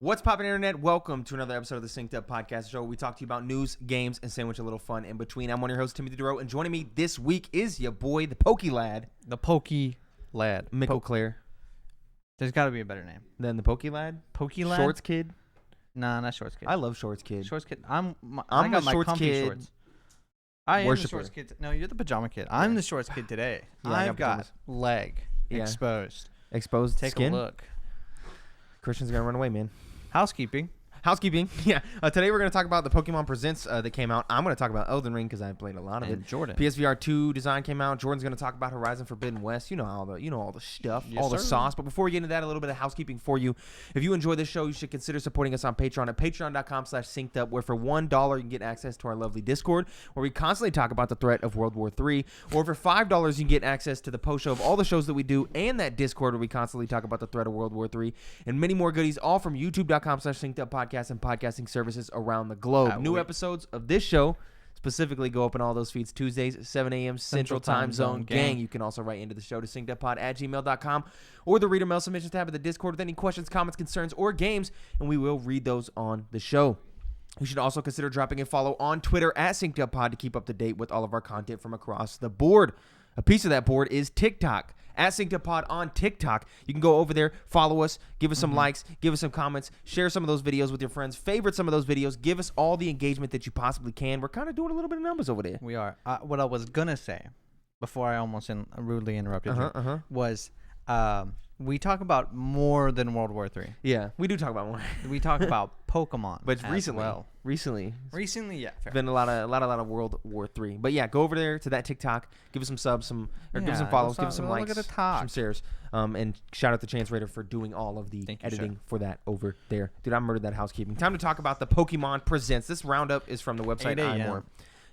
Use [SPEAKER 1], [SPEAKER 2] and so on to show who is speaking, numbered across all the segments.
[SPEAKER 1] What's poppin', internet? Welcome to another episode of the Synced Up Podcast Show where we talk to you about news, games, and sandwich a little fun in between. I'm one of your hosts, Timothy DeRoe, and joining me this week is your boy, the Pokey Lad.
[SPEAKER 2] The Pokey Lad.
[SPEAKER 1] Mickle Claire.
[SPEAKER 2] There's got to be a better name.
[SPEAKER 1] Then the Pokey Lad?
[SPEAKER 2] Pokey Lad?
[SPEAKER 1] Shorts Kid?
[SPEAKER 2] Nah, not Shorts Kid.
[SPEAKER 1] I love Shorts Kid.
[SPEAKER 2] Shorts Kid.
[SPEAKER 1] I'm
[SPEAKER 2] I got
[SPEAKER 1] the
[SPEAKER 2] my
[SPEAKER 1] Shorts
[SPEAKER 2] comfy
[SPEAKER 1] Kid
[SPEAKER 2] shorts. I am
[SPEAKER 1] worshiper.
[SPEAKER 2] the Shorts Kid. No, you're the Pajama Kid. I'm the Shorts Kid today.
[SPEAKER 1] Yeah, I
[SPEAKER 2] I've
[SPEAKER 1] got
[SPEAKER 2] got
[SPEAKER 1] pajamas.
[SPEAKER 2] leg exposed.
[SPEAKER 1] Exposed
[SPEAKER 2] Take
[SPEAKER 1] skin?
[SPEAKER 2] a look.
[SPEAKER 1] Christian's gonna run away, man.
[SPEAKER 2] Housekeeping.
[SPEAKER 1] Housekeeping. Yeah. Today we're going to talk about the Pokemon Presents that came out. I'm going to talk about Elden Ring because I played a lot of
[SPEAKER 2] And
[SPEAKER 1] it.
[SPEAKER 2] Jordan.
[SPEAKER 1] Psvr2 Design came out. Jordan's going to talk about Horizon Forbidden West. You know all the stuff,
[SPEAKER 2] Yes,
[SPEAKER 1] all the
[SPEAKER 2] sir.
[SPEAKER 1] sauce. But before we get into that, a little bit of housekeeping for you. If you enjoy this show, you should consider supporting us on Patreon at patreon.com/syncedup, where for $1 you can get access to our lovely Discord, where we constantly talk about the threat of World War III. Or for $5 you can get access to the post show of all the shows that we do and that Discord where we constantly talk about the threat of World War III and many more goodies, all from youtube.com/synceduppodcast and podcasting services around the globe. New episodes of this show specifically go up in all those feeds Tuesdays, 7 a.m. Central Time Zone. Gang. You can also write into the show to synceduppod@gmail.com or the reader mail submissions tab of the Discord with any questions, comments, concerns, or games, and we will read those on the show. You should also consider dropping a follow on Twitter at synceduppod to keep up to date with all of our content from across the board. A piece of that board is TikTok. At synceduppod on TikTok. You can go over there, follow us, give us some likes, give us some comments, share some of those videos with your friends, favorite some of those videos, give us all the engagement that you possibly can. We're kind of doing a little bit of numbers over there.
[SPEAKER 2] We are. What I was going to say before I almost rudely interrupted you was we talk about more than World War III.
[SPEAKER 1] Yeah, we do talk about more.
[SPEAKER 2] We talk about Pokemon.
[SPEAKER 1] But
[SPEAKER 2] as
[SPEAKER 1] recently,
[SPEAKER 2] well.
[SPEAKER 1] recently,
[SPEAKER 2] yeah. Fair.
[SPEAKER 1] been a lot of World War III. But yeah, go over there to that TikTok, give us some subs, give us some follows, give us some likes, some shares, and shout out to Chance Raider for doing all of the editing for that over there. Dude, I murdered that housekeeping. Time to talk about the Pokemon Presents. This roundup is from the website
[SPEAKER 2] 8 a.m.
[SPEAKER 1] iMore.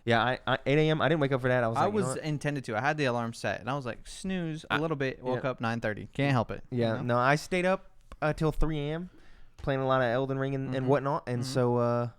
[SPEAKER 1] Yeah, 8 a.m. I didn't wake up for that. I was
[SPEAKER 2] intended to. I had the alarm set, and I was like, snooze a little bit. Woke up 9:30. Can't help it.
[SPEAKER 1] Yeah,
[SPEAKER 2] you know?
[SPEAKER 1] no, I stayed up till 3 a.m. playing a lot of Elden Ring and whatnot, and so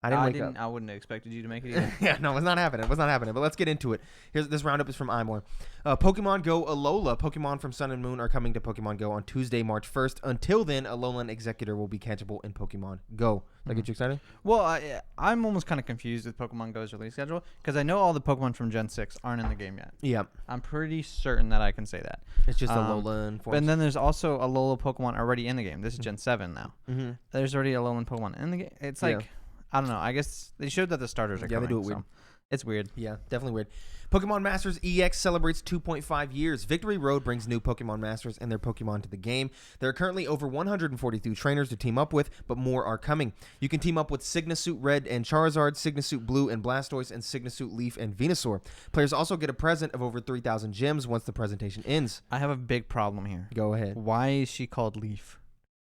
[SPEAKER 1] I didn't wake up.
[SPEAKER 2] I wouldn't have expected you to make it either.
[SPEAKER 1] Yeah, no, it's not happening. It was not happening. But let's get into it. This roundup is from iMore. Pokemon Go Alola. Pokemon from Sun and Moon are coming to Pokemon Go on Tuesday, March 1st. Until then, Alolan Executor will be catchable in Pokemon Go. That get you excited?
[SPEAKER 2] Well, I'm almost kind of confused with Pokemon Go's release schedule because I know all the Pokemon from Gen 6 aren't in the game yet.
[SPEAKER 1] Yeah.
[SPEAKER 2] I'm pretty certain that I can say that.
[SPEAKER 1] It's just Alola in form.
[SPEAKER 2] And then there's also Alola Pokemon already in the game. This is Gen 7 now.
[SPEAKER 1] Mm-hmm.
[SPEAKER 2] There's already Alolan Pokemon in the game. It's like... I don't know. I guess they showed that the starters are coming.
[SPEAKER 1] Yeah, they do it weird.
[SPEAKER 2] So it's weird.
[SPEAKER 1] Yeah, definitely weird. Pokemon Masters EX celebrates 2.5 years. Victory Road brings new Pokemon Masters and their Pokemon to the game. There are currently over 142 trainers to team up with, but more are coming. You can team up with Signasuit Red and Charizard, Signasuit Blue and Blastoise, and Signasuit Leaf and Venusaur. Players also get a present of over 3,000 gems once the presentation ends.
[SPEAKER 2] I have a big problem here.
[SPEAKER 1] Go ahead.
[SPEAKER 2] Why is she called Leaf?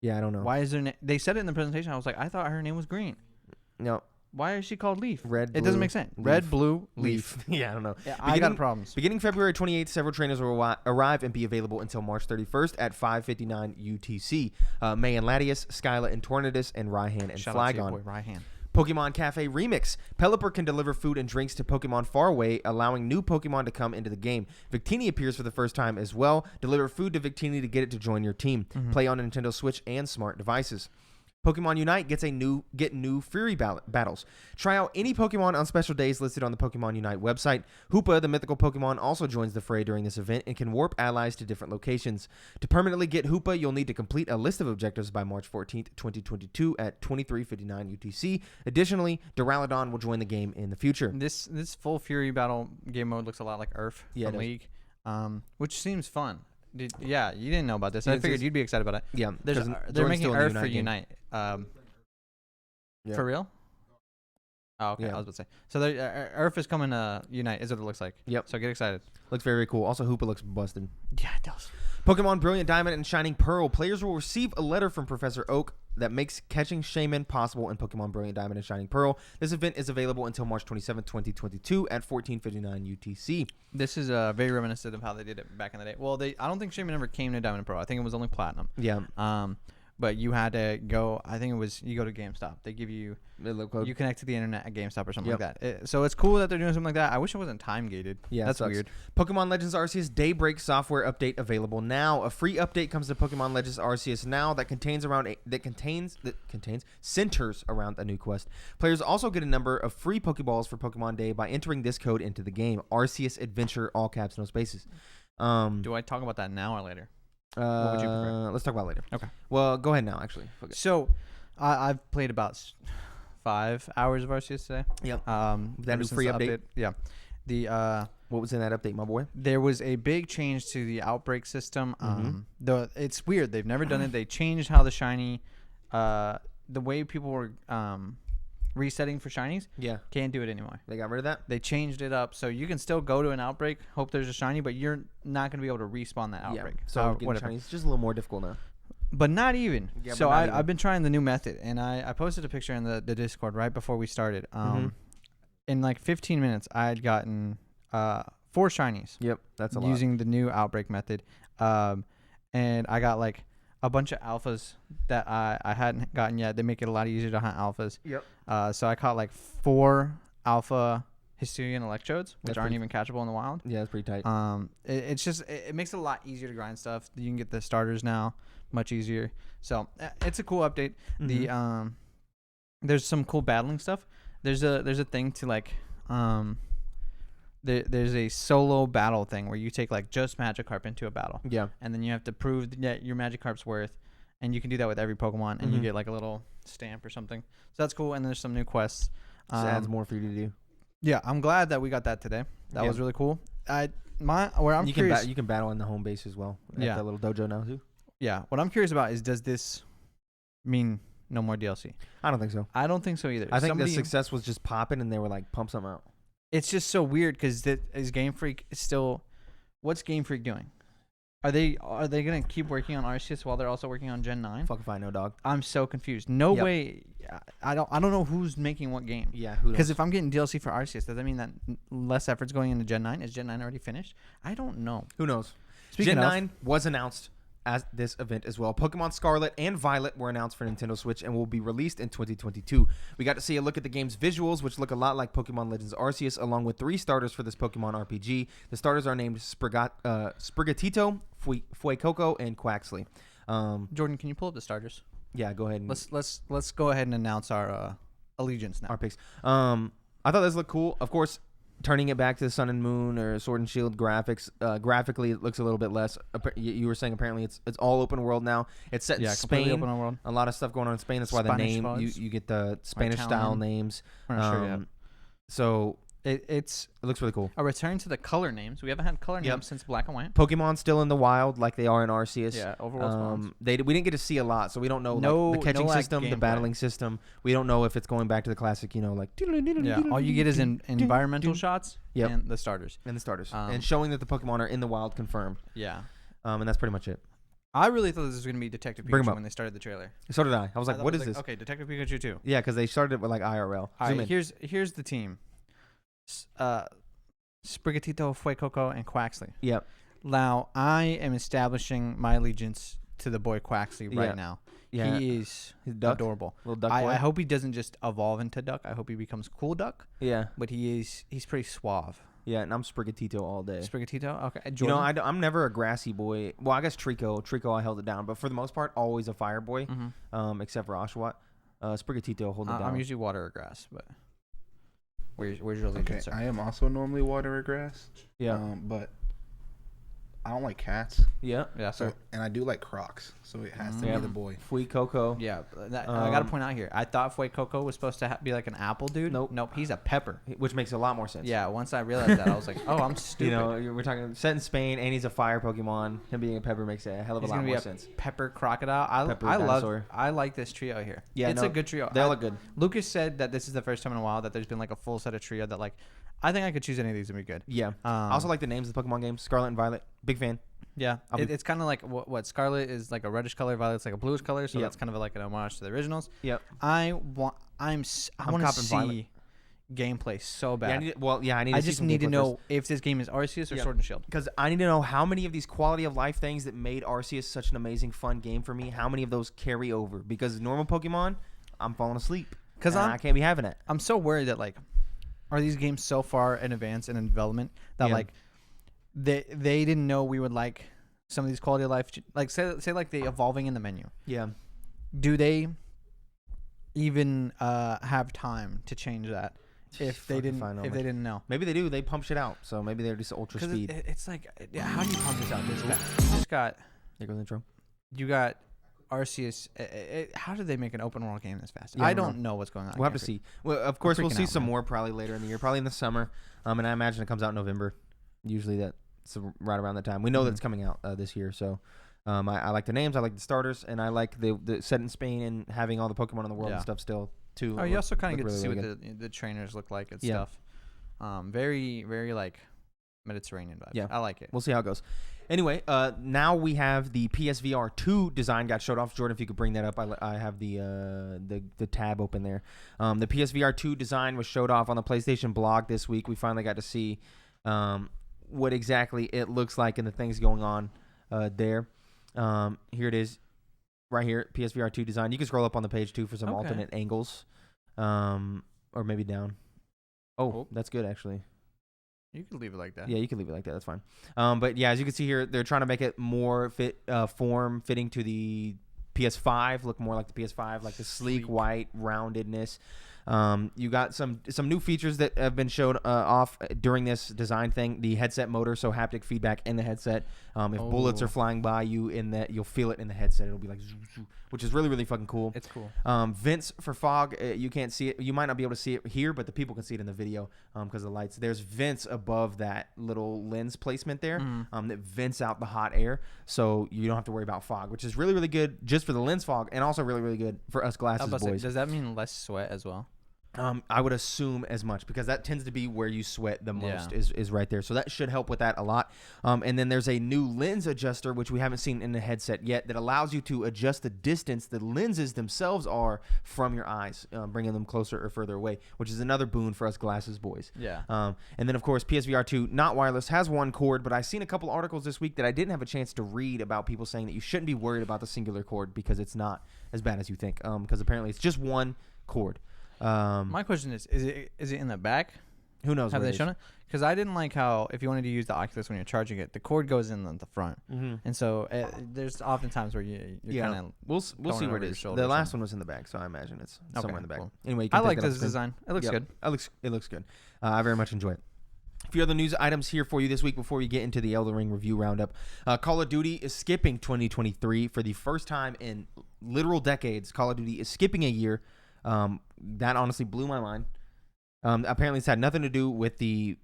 [SPEAKER 1] Yeah, I don't know.
[SPEAKER 2] Why is her name? They said it in the presentation. I was like, I thought her name was Green.
[SPEAKER 1] No.
[SPEAKER 2] Why is she called Leaf?
[SPEAKER 1] Red, blue,
[SPEAKER 2] it doesn't make sense.
[SPEAKER 1] leaf.
[SPEAKER 2] Red, blue, leaf.
[SPEAKER 1] Yeah, I don't know.
[SPEAKER 2] Yeah, I got problems.
[SPEAKER 1] Beginning February 28th, several trainers will arrive and be available until March 31st at 5:59 UTC. May and Latias, Scarlett and Tornadus, and Raihan and
[SPEAKER 2] Shout
[SPEAKER 1] Flygon.
[SPEAKER 2] out to your boy, Raihan.
[SPEAKER 1] Pokemon Cafe Remix. Pelipper can deliver food and drinks to Pokemon far away, allowing new Pokemon to come into the game. Victini appears for the first time as well. Deliver food to Victini to get it to join your team. Play on Nintendo Switch and smart devices. Pokemon Unite gets new Fury battles. Try out any Pokemon on special days listed on the Pokemon Unite website. Hoopa, the mythical Pokemon, also joins the fray during this event and can warp allies to different locations. To permanently get Hoopa, you'll need to complete a list of objectives by March 14th, 2022 at 23:59 UTC. Additionally, Duraludon will join the game in the future.
[SPEAKER 2] This full Fury battle game mode looks a lot like Earth from League, which seems fun. You didn't know about this. I figured you'd be excited about it.
[SPEAKER 1] Yeah,
[SPEAKER 2] they're making Earth for Unite. For real? Oh, okay.
[SPEAKER 1] Yeah.
[SPEAKER 2] I was about to say. So Earth is coming to Unite, is what it looks like.
[SPEAKER 1] Yep.
[SPEAKER 2] So get excited.
[SPEAKER 1] Looks very, very cool. Also, Hoopa looks busted.
[SPEAKER 2] Yeah, it does.
[SPEAKER 1] Pokemon Brilliant Diamond and Shining Pearl. Players will receive a letter from Professor Oak that makes catching Shaman possible in Pokemon Brilliant Diamond and Shining Pearl. This event is available until March 27th, 2022 at 14:59 UTC.
[SPEAKER 2] This is very reminiscent of how they did it back in the day. Well, I don't think Shaman ever came to Diamond and Pearl. I think it was only Platinum.
[SPEAKER 1] Yeah.
[SPEAKER 2] but you had to go. I think it was you go to GameStop. They give you you connect to the internet at GameStop or something like that. So it's cool that they're doing something like that. I wish it wasn't time gated.
[SPEAKER 1] Yeah,
[SPEAKER 2] that's weird.
[SPEAKER 1] Pokemon Legends Arceus Daybreak software update available now. A free update comes to Pokemon Legends Arceus now that centers around a new quest. Players also get a number of free Pokeballs for Pokemon Day by entering this code into the game. Arceus Adventure, all caps, no spaces.
[SPEAKER 2] Do I talk about that now or later? What would you prefer?
[SPEAKER 1] Let's talk about it later.
[SPEAKER 2] Okay.
[SPEAKER 1] Well, go ahead now. Actually,
[SPEAKER 2] so I've played about 5 hours of Arceus today.
[SPEAKER 1] Yep. That new free update.
[SPEAKER 2] Yeah.
[SPEAKER 1] What was in that update, my boy?
[SPEAKER 2] There was a big change to the outbreak system. It's weird. They've never done it. They changed how the shiny, the way people were resetting for shinies.
[SPEAKER 1] Yeah.
[SPEAKER 2] Can't do it anymore.
[SPEAKER 1] They got rid of that?
[SPEAKER 2] They changed it up. So you can still go to an outbreak, hope there's a shiny, but you're not going to be able to respawn that outbreak.
[SPEAKER 1] Yeah. So getting shinies is just a little more difficult now.
[SPEAKER 2] But not even.
[SPEAKER 1] Yeah,
[SPEAKER 2] so I've been trying the new method, and I posted a picture in the Discord right before we started. In like 15 minutes, I had gotten 4 shinies.
[SPEAKER 1] Yep, that's a lot.
[SPEAKER 2] Using the new outbreak method. And I got like a bunch of alphas that I hadn't gotten yet. They make it a lot easier to hunt alphas.
[SPEAKER 1] Yep.
[SPEAKER 2] So I caught like 4 alpha Hisuian electrodes, which aren't even catchable in the wild.
[SPEAKER 1] Yeah, that's pretty tight.
[SPEAKER 2] It makes it a lot easier to grind stuff. You can get the starters now much easier. So it's a cool update. There's some cool battling stuff. There's a thing to like there's a solo battle thing where you take like just Magikarp into a battle.
[SPEAKER 1] Yeah.
[SPEAKER 2] And then you have to prove that your Magikarp's worth, and you can do that with every Pokemon, and you get like a little stamp or something. So that's cool. And there's some new quests.
[SPEAKER 1] Just adds more for you to do.
[SPEAKER 2] Yeah, I'm glad that we got that today. That was really cool. I'm curious.
[SPEAKER 1] You can battle in the home base as well.
[SPEAKER 2] Yeah.
[SPEAKER 1] That little dojo now too.
[SPEAKER 2] Yeah. What I'm curious about is, does this mean no more DLC?
[SPEAKER 1] I don't think so.
[SPEAKER 2] I don't think so either.
[SPEAKER 1] I think the success was just popping, and they were like, pump something out.
[SPEAKER 2] It's just so weird because is Game Freak still? What's Game Freak doing? Are they gonna keep working on Arceus while they're also working on Gen 9?
[SPEAKER 1] Fuck if I know, dog.
[SPEAKER 2] I'm so confused. No way. I don't know who's making what game.
[SPEAKER 1] Yeah, who knows?
[SPEAKER 2] Because if I'm getting DLC for Arceus, does that mean that less effort's going into Gen 9? Is Gen 9 already finished? I don't know.
[SPEAKER 1] Who knows?
[SPEAKER 2] Speaking
[SPEAKER 1] Gen
[SPEAKER 2] of,
[SPEAKER 1] 9 was announced at this event as well. Pokemon Scarlet and Violet were announced for Nintendo Switch and will be released in 2022. We got to see a look at the game's visuals, which look a lot like Pokemon Legends Arceus, along with 3 starters for this Pokemon RPG. The starters are named Sprigatito, Fuecoco, and Quaxley.
[SPEAKER 2] Jordan, can you pull up the starters?
[SPEAKER 1] Yeah, go ahead.
[SPEAKER 2] Let's go ahead and announce our allegiance now.
[SPEAKER 1] Our picks. I thought this looked cool. Of course, turning it back to the Sun and Moon or Sword and Shield graphics, graphically it looks a little bit less. You were saying apparently it's all open world now. It's set in Spain.
[SPEAKER 2] Open world.
[SPEAKER 1] A lot of stuff going on in Spain. That's why
[SPEAKER 2] Spanish
[SPEAKER 1] the name you get the Spanish style names.
[SPEAKER 2] We're not sure yet.
[SPEAKER 1] So
[SPEAKER 2] it
[SPEAKER 1] looks really cool.
[SPEAKER 2] A return to the color names. We haven't had color names since Black and White.
[SPEAKER 1] Pokemon still in the wild like they are in Arceus.
[SPEAKER 2] Yeah, overworld spawns.
[SPEAKER 1] We didn't get to see a lot, so we don't know the catching system, the battling system. We don't know if it's going back to the classic,
[SPEAKER 2] all you get is environmental shots and the starters.
[SPEAKER 1] And showing that the Pokemon are in the wild confirmed.
[SPEAKER 2] Yeah.
[SPEAKER 1] And that's pretty much it.
[SPEAKER 2] I really thought this was going to be Detective Pikachu when they started the trailer.
[SPEAKER 1] So did I. I was like, what is this?
[SPEAKER 2] Okay, Detective Pikachu 2.
[SPEAKER 1] Yeah, because they started it with like IRL.
[SPEAKER 2] All right, here's the team. Sprigatito, Fuecoco, and Quaxley.
[SPEAKER 1] Yep.
[SPEAKER 2] Now, I am establishing my allegiance to the boy Quaxley right now.
[SPEAKER 1] Yeah.
[SPEAKER 2] He is adorable.
[SPEAKER 1] Little duck boy.
[SPEAKER 2] I hope he doesn't just evolve into duck. I hope he becomes cool duck.
[SPEAKER 1] Yeah.
[SPEAKER 2] But he's pretty suave.
[SPEAKER 1] Yeah, and I'm Sprigatito all day.
[SPEAKER 2] Sprigatito? Okay.
[SPEAKER 1] Jordan? I'm never a grassy boy. Well, I guess Trico. Trico, I held it down. But for the most part, always a fire boy, except for Oshawott. Sprigatito, hold it down.
[SPEAKER 2] I'm usually water or grass, but... Where's your allegiance, sir?
[SPEAKER 3] I am also normally water or grass.
[SPEAKER 1] Yeah.
[SPEAKER 3] But I don't like cats.
[SPEAKER 1] Yeah.
[SPEAKER 2] Yeah.
[SPEAKER 3] So and I do like Crocs, so it has to be the boy.
[SPEAKER 1] Fuecoco.
[SPEAKER 2] Yeah. I got to point out here. I thought Fuecoco was supposed to be like an apple dude. Nope. He's a pepper,
[SPEAKER 1] which makes a lot more sense.
[SPEAKER 2] Yeah. Once I realized that, I was like, oh, I'm stupid.
[SPEAKER 1] We're talking set in Spain, and he's a fire Pokemon. Him being a pepper makes a hell of a lot more sense.
[SPEAKER 2] Pepper crocodile. I like this trio here. Yeah. It's a good trio.
[SPEAKER 1] They all look good.
[SPEAKER 2] Lucas said that this is the first time in a while that there's been like a full set of trio that like, I think I could choose any of these and be good.
[SPEAKER 1] Yeah. I also like the names of the Pokemon games. Scarlet and Violet. Big fan.
[SPEAKER 2] Yeah, it's kind of like what Scarlet is like a reddish color, Violet's like a bluish color, so that's kind of like an homage to the originals.
[SPEAKER 1] Yep.
[SPEAKER 2] I want to see gameplay so bad.
[SPEAKER 1] Yeah, I need.
[SPEAKER 2] I
[SPEAKER 1] see
[SPEAKER 2] just
[SPEAKER 1] some
[SPEAKER 2] need to
[SPEAKER 1] gameplay
[SPEAKER 2] know
[SPEAKER 1] first.
[SPEAKER 2] if this game is Arceus or
[SPEAKER 1] Yeah.
[SPEAKER 2] Sword and Shield.
[SPEAKER 1] Because I need to know how many of these quality of life things that made Arceus such an amazing, fun game for me, how many of those carry over? Because normal Pokemon, I'm falling asleep.
[SPEAKER 2] Because
[SPEAKER 1] I can't be having it.
[SPEAKER 2] I'm so worried that like, are these games so far in advance and in development that
[SPEAKER 1] Yeah.
[SPEAKER 2] like, they didn't know we would like some of these quality of life, like say like the evolving in the menu.
[SPEAKER 1] Yeah.
[SPEAKER 2] Do they even have time to change that if they
[SPEAKER 1] Fucking fine,
[SPEAKER 2] they didn't know?
[SPEAKER 1] Maybe they do. They pump shit out. So maybe they're just ultra
[SPEAKER 2] Because
[SPEAKER 1] speed.
[SPEAKER 2] it's like, how do you pump this out this fast? You just got
[SPEAKER 1] There goes the intro.
[SPEAKER 2] you got Arceus. How did they make an open world game this fast?
[SPEAKER 1] Yeah,
[SPEAKER 2] I
[SPEAKER 1] I don't
[SPEAKER 2] don't know what's going on.
[SPEAKER 1] We'll have to see. Well, of course, we'll
[SPEAKER 2] freaking
[SPEAKER 1] see
[SPEAKER 2] out,
[SPEAKER 1] some
[SPEAKER 2] man.
[SPEAKER 1] more probably later in the year, probably in the summer. And I imagine it comes out in November. Usually that's right around the time. We know that
[SPEAKER 2] Mhm.
[SPEAKER 1] it's coming out this year. So I like the names. I like the starters. And I like the set in Spain and having all the Pokemon in the world
[SPEAKER 2] Yeah.
[SPEAKER 1] and stuff still, too.
[SPEAKER 2] Oh, you also kind of get to see
[SPEAKER 1] really
[SPEAKER 2] what the trainers look like and
[SPEAKER 1] Yeah.
[SPEAKER 2] stuff. Very, very like Mediterranean vibes.
[SPEAKER 1] Yeah.
[SPEAKER 2] I like it.
[SPEAKER 1] We'll see how it goes. Anyway, now we have the PSVR2 design got showed off. Jordan, if you could bring that up, I have the tab open there. The PSVR2 design was showed off on the PlayStation blog this week. We finally got to see what exactly it looks like and the things going on there. Here it is, right here, PSVR2 design. You can scroll up on the page too for some
[SPEAKER 2] Okay.
[SPEAKER 1] alternate angles, or maybe down. Oh,
[SPEAKER 2] Oh.
[SPEAKER 1] that's good actually.
[SPEAKER 2] You could leave it like that.
[SPEAKER 1] Yeah, you can leave it like that. That's fine. But yeah, as you can see here, they're trying to make it more form fitting to the PS5, look more like the PS5, like the sleek white roundedness. You got some new features that have been showed off during this design thing. The headset motor, so haptic feedback in the headset. If bullets are flying by you, in that you'll feel it in the headset. It'll be like, which is really, really fucking cool.
[SPEAKER 2] It's cool.
[SPEAKER 1] Vents for fog. You can't see it. You might not be able to see it here, but the people can see it in the video because of the lights. There's vents above that little lens placement there that vents out the hot air, so you don't have to worry about fog, which is really, really good just for the lens fog, and also really, really good for us glasses boys.
[SPEAKER 2] Does that mean less sweat as well?
[SPEAKER 1] I would assume as much because that tends to be where you sweat the most
[SPEAKER 2] Yeah.
[SPEAKER 1] is right there. So that should help with that a lot. And then there's a new lens adjuster, which we haven't seen in the headset yet, that allows you to adjust the distance the lenses themselves are from your eyes, bringing them closer or further away, which is another boon for us glasses boys.
[SPEAKER 2] Yeah.
[SPEAKER 1] And then, of course, PSVR 2, not wireless, has one cord, but I've seen a couple articles this week that I didn't have a chance to read about people saying that you shouldn't be worried about the singular cord because it's not as bad as you think, because apparently it's just one cord.
[SPEAKER 2] My question is it in the back?
[SPEAKER 1] Who knows?
[SPEAKER 2] Have
[SPEAKER 1] where
[SPEAKER 2] they
[SPEAKER 1] it
[SPEAKER 2] shown
[SPEAKER 1] is.
[SPEAKER 2] it? Because I didn't like how if you wanted to use the Oculus when you're charging it, the cord goes in the front, and so there's oftentimes where you're kind of.
[SPEAKER 1] We'll see
[SPEAKER 2] going
[SPEAKER 1] where
[SPEAKER 2] over
[SPEAKER 1] it
[SPEAKER 2] your
[SPEAKER 1] is.
[SPEAKER 2] shoulder
[SPEAKER 1] The
[SPEAKER 2] or
[SPEAKER 1] last
[SPEAKER 2] something.
[SPEAKER 1] one was in the back, so I imagine it's
[SPEAKER 2] Okay,
[SPEAKER 1] somewhere in the back.
[SPEAKER 2] cool.
[SPEAKER 1] Anyway, you
[SPEAKER 2] I
[SPEAKER 1] can
[SPEAKER 2] like
[SPEAKER 1] pick it up
[SPEAKER 2] this
[SPEAKER 1] screen.
[SPEAKER 2] design. It looks good.
[SPEAKER 1] It looks good. I very much enjoy it. A few other news items here for you this week before we get into the Elden Ring review roundup. Call of Duty is skipping 2023 for the first time in literal decades. Call of Duty is skipping a year. That honestly blew my mind. Apparently, it's had nothing to do with the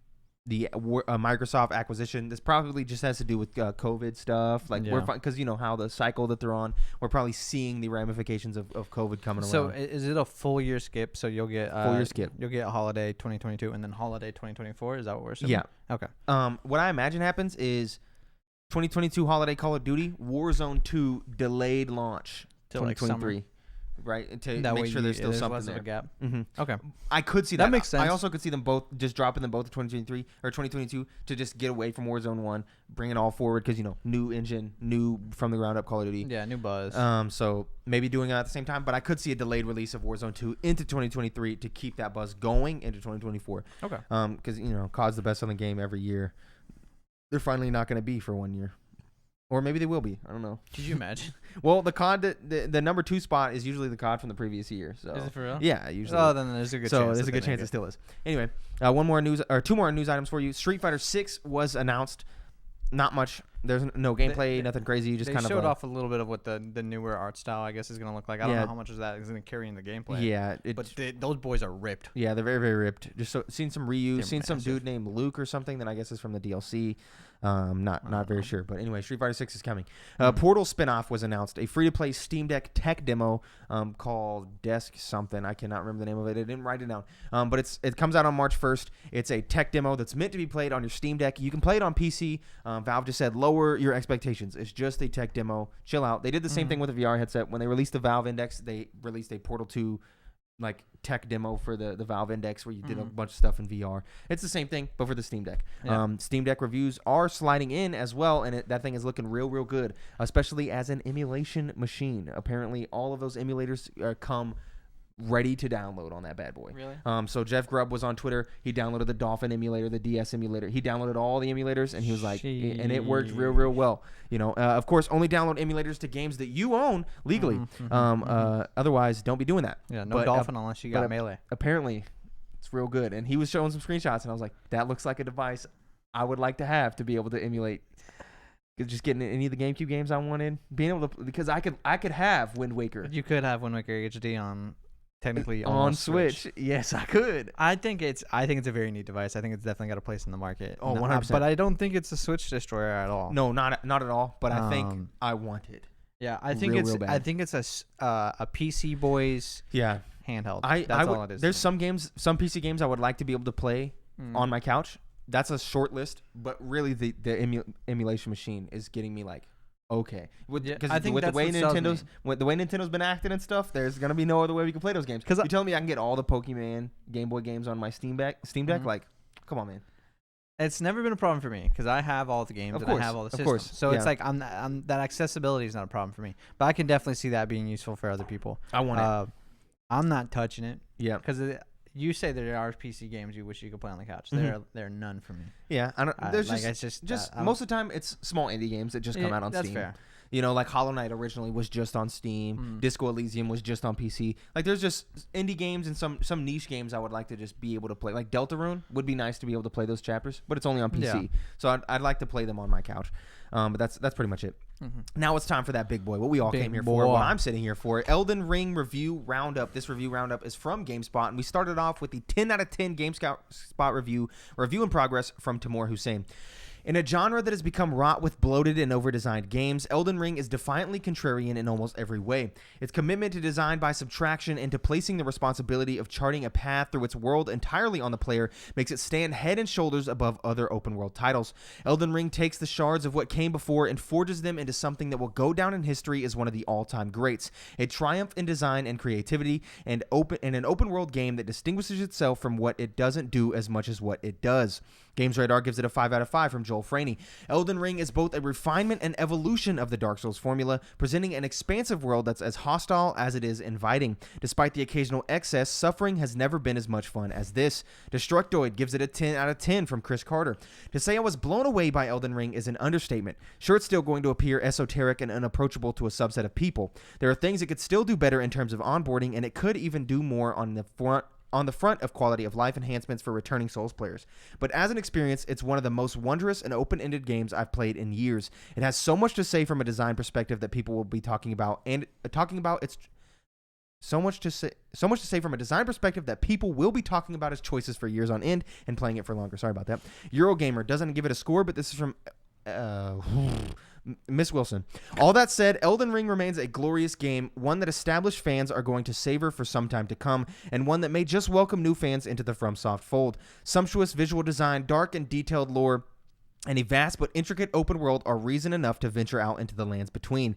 [SPEAKER 1] Microsoft acquisition. This probably just has to do with COVID stuff. Like we're because you know how the cycle that they're on. We're probably seeing the ramifications of COVID coming around.
[SPEAKER 2] So is it a full year skip? So you'll get
[SPEAKER 1] full year skip.
[SPEAKER 2] You'll get holiday 2022 and then holiday 2024. Is that what we're saying?
[SPEAKER 1] Yeah.
[SPEAKER 2] Okay.
[SPEAKER 1] What I imagine happens is 2022 holiday Call of Duty Warzone 2 delayed launch
[SPEAKER 2] Till like
[SPEAKER 1] 2023. Right, to
[SPEAKER 2] That
[SPEAKER 1] make
[SPEAKER 2] way
[SPEAKER 1] sure there's still
[SPEAKER 2] there's
[SPEAKER 1] something
[SPEAKER 2] less
[SPEAKER 1] there.
[SPEAKER 2] of a gap.
[SPEAKER 1] Mm-hmm.
[SPEAKER 2] Okay.
[SPEAKER 1] I could see that.
[SPEAKER 2] That makes sense.
[SPEAKER 1] I also could see them both just dropping them both to 2023 or 2022 to just get away from Warzone 1, bring it all forward because, you know, new engine, new from the ground up Call of Duty.
[SPEAKER 2] Yeah, new buzz.
[SPEAKER 1] So maybe doing it at the same time, but I could see a delayed release of Warzone 2 into 2023 to keep that buzz going into 2024.
[SPEAKER 2] Okay.
[SPEAKER 1] Because, you know, COD's the best selling game every year. They're finally not going to be for 1 year. Or maybe they will be. I don't know.
[SPEAKER 2] Could you imagine?
[SPEAKER 1] Well, the COD, the number 2 spot is usually the COD from the previous year. So
[SPEAKER 2] Is it for real?
[SPEAKER 1] yeah, usually.
[SPEAKER 2] Oh, then there's a good chance.
[SPEAKER 1] So there's
[SPEAKER 2] that
[SPEAKER 1] a good
[SPEAKER 2] they
[SPEAKER 1] chance
[SPEAKER 2] make
[SPEAKER 1] it still is. Anyway, two more news items for you. Street Fighter 6 was announced. Not much. There's no gameplay, nothing crazy. Just
[SPEAKER 2] They
[SPEAKER 1] kind
[SPEAKER 2] showed
[SPEAKER 1] of
[SPEAKER 2] off a little bit of what the newer art style, I guess, is going to look like. I don't
[SPEAKER 1] Yeah.
[SPEAKER 2] know how much of that is going to carry in the gameplay.
[SPEAKER 1] Yeah,
[SPEAKER 2] But those boys are ripped.
[SPEAKER 1] yeah, they're very, very ripped. Just seen some Ryu,
[SPEAKER 2] They're
[SPEAKER 1] seen some
[SPEAKER 2] massive.
[SPEAKER 1] dude named Luke or something that I guess is from the DLC. Not very sure, but anyway, Street Fighter 6 is coming. Portal spinoff was announced. A free-to-play Steam Deck tech demo called Desk something. I cannot remember the name of it. I didn't write it down. But it comes out on March 1st. It's a tech demo that's meant to be played on your Steam Deck. You can play it on PC. Valve just said lower your expectations. It's just a tech demo. Chill out. They did the same thing with the VR headset. When they released the Valve Index, they released a Portal 2 like tech demo for the Valve Index where you did a bunch of stuff in VR. It's the same thing, but for the Steam Deck.
[SPEAKER 2] Yeah.
[SPEAKER 1] Steam Deck reviews are sliding in as well, and that thing is looking real good, especially as an emulation machine. Apparently, all of those emulators come ready to download on that bad boy.
[SPEAKER 2] Really?
[SPEAKER 1] So Jeff Grubb was on Twitter. He downloaded the Dolphin emulator, the DS emulator. He downloaded all the emulators, and he was like, and it worked real well. You know, of course, only download emulators to games that you own legally. Otherwise, don't be doing that.
[SPEAKER 2] Yeah, no Dolphin unless you got Melee.
[SPEAKER 1] Apparently, it's real good. And he was showing some screenshots, and I was like, that looks like a device I would like to have to be able to emulate. Just getting any of the GameCube games I wanted, being able to, because I could have Wind Waker.
[SPEAKER 2] You could have Wind Waker HD on. Technically
[SPEAKER 1] on Switch. Yes, I could.
[SPEAKER 2] I think it's a very neat device. I think it's definitely got a place in the market.
[SPEAKER 1] Oh, 100%.
[SPEAKER 2] But I don't think it's a Switch destroyer at all.
[SPEAKER 1] No, not at all. But I think I want it.
[SPEAKER 2] Yeah, I think it's a PC boys handheld. That's all it is.
[SPEAKER 1] There's some PC games I would like to be able to play on my couch. That's a short list, but really the emulation machine is getting me like, okay, because
[SPEAKER 2] I think
[SPEAKER 1] with the way Nintendo's been acting and stuff, there's gonna be no other way we can play those games. Because you're telling me I can get all the Pokemon Game Boy games on my Steam Deck? Like, come on, man.
[SPEAKER 2] It's never been a problem for me because I have all the games and I have all the systems. Of course, so it's like that accessibility is not a problem for me. But I can definitely see that being useful for other people.
[SPEAKER 1] I want it.
[SPEAKER 2] I'm not touching it.
[SPEAKER 1] Yeah,
[SPEAKER 2] because you say there are PC games you wish you could play on the couch. There are none for me.
[SPEAKER 1] Yeah, I don't. There's
[SPEAKER 2] like
[SPEAKER 1] just most of the time it's small indie games that just come out on Steam.
[SPEAKER 2] That's fair.
[SPEAKER 1] You know, like Hollow Knight originally was just on Steam. Disco Elysium was just on PC. Like, there's just indie games and some niche games I would like to just be able to play. Like Deltarune would be nice to be able to play those chapters, but it's only on PC. Yeah. So I'd like to play them on my couch. But that's pretty much it. Now it's time for that big boy. What we all came here for. What I'm sitting here for. Elden Ring review roundup. This review roundup is from GameSpot, and we started off with the 10 out of 10 GameSpot review in progress from Timur Hussein. In a genre that has become wrought with bloated and over-designed games, Elden Ring is defiantly contrarian in almost every way. Its commitment to design by subtraction and to placing the responsibility of charting a path through its world entirely on the player makes it stand head and shoulders above other open-world titles. Elden Ring takes the shards of what came before and forges them into something that will go down in history as one of the all-time greats. A triumph in design and creativity, and an open-world game that distinguishes itself from what it doesn't do as much as what it does. GamesRadar gives it a 5 out of 5 from Joel Franey. Elden Ring is both a refinement and evolution of the Dark Souls formula, presenting an expansive world that's as hostile as it is inviting. Despite the occasional excess, suffering has never been as much fun as this. Destructoid gives it a 10 out of 10 from Chris Carter. To say I was blown away by Elden Ring is an understatement. Sure, it's still going to appear esoteric and unapproachable to a subset of people. There are things it could still do better in terms of onboarding, and it could even do more on the front of quality of life enhancements for returning Souls players. But as an experience, it's one of the most wondrous and open-ended games I've played in years. It has so much to say from a design perspective that people will be talking about its from a design perspective that people will be talking about its choices for years on end and playing it for longer. Sorry about that. Eurogamer doesn't give it a score, but this is from Miss Wilson. All that said, Elden Ring remains a glorious game, one that established fans are going to savor for some time to come, and one that may just welcome new fans into the FromSoft fold. Sumptuous visual design, dark and detailed lore, and a vast but intricate open world are reason enough to venture out into the lands between.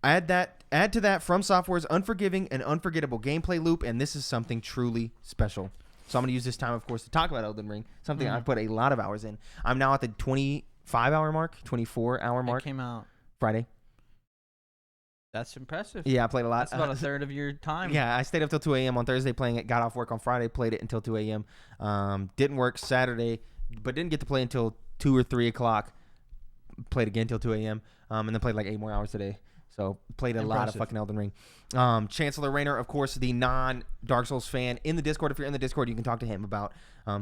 [SPEAKER 1] Add to that From Software's unforgiving and unforgettable gameplay loop, and this is something truly special. So I'm going to use this time, of course, to talk about Elden Ring, something I've put a lot of hours in. I'm now at the 25-hour mark, 24-hour mark.
[SPEAKER 2] It came out
[SPEAKER 1] Friday.
[SPEAKER 2] That's impressive.
[SPEAKER 1] Yeah, I played a lot.
[SPEAKER 2] That's about a third of your time.
[SPEAKER 1] Yeah, I stayed up till 2 a.m. on Thursday playing it. Got off work on Friday, played it until 2 a.m. Didn't work Saturday, but didn't get to play until 2 or 3 o'clock. Played again till 2 a.m. And then played like 8 more hours today. So played a lot of fucking Elden Ring. Chancellor Raynor, of course, the non-Dark Souls fan in the Discord. If you're in the Discord, you can talk to him about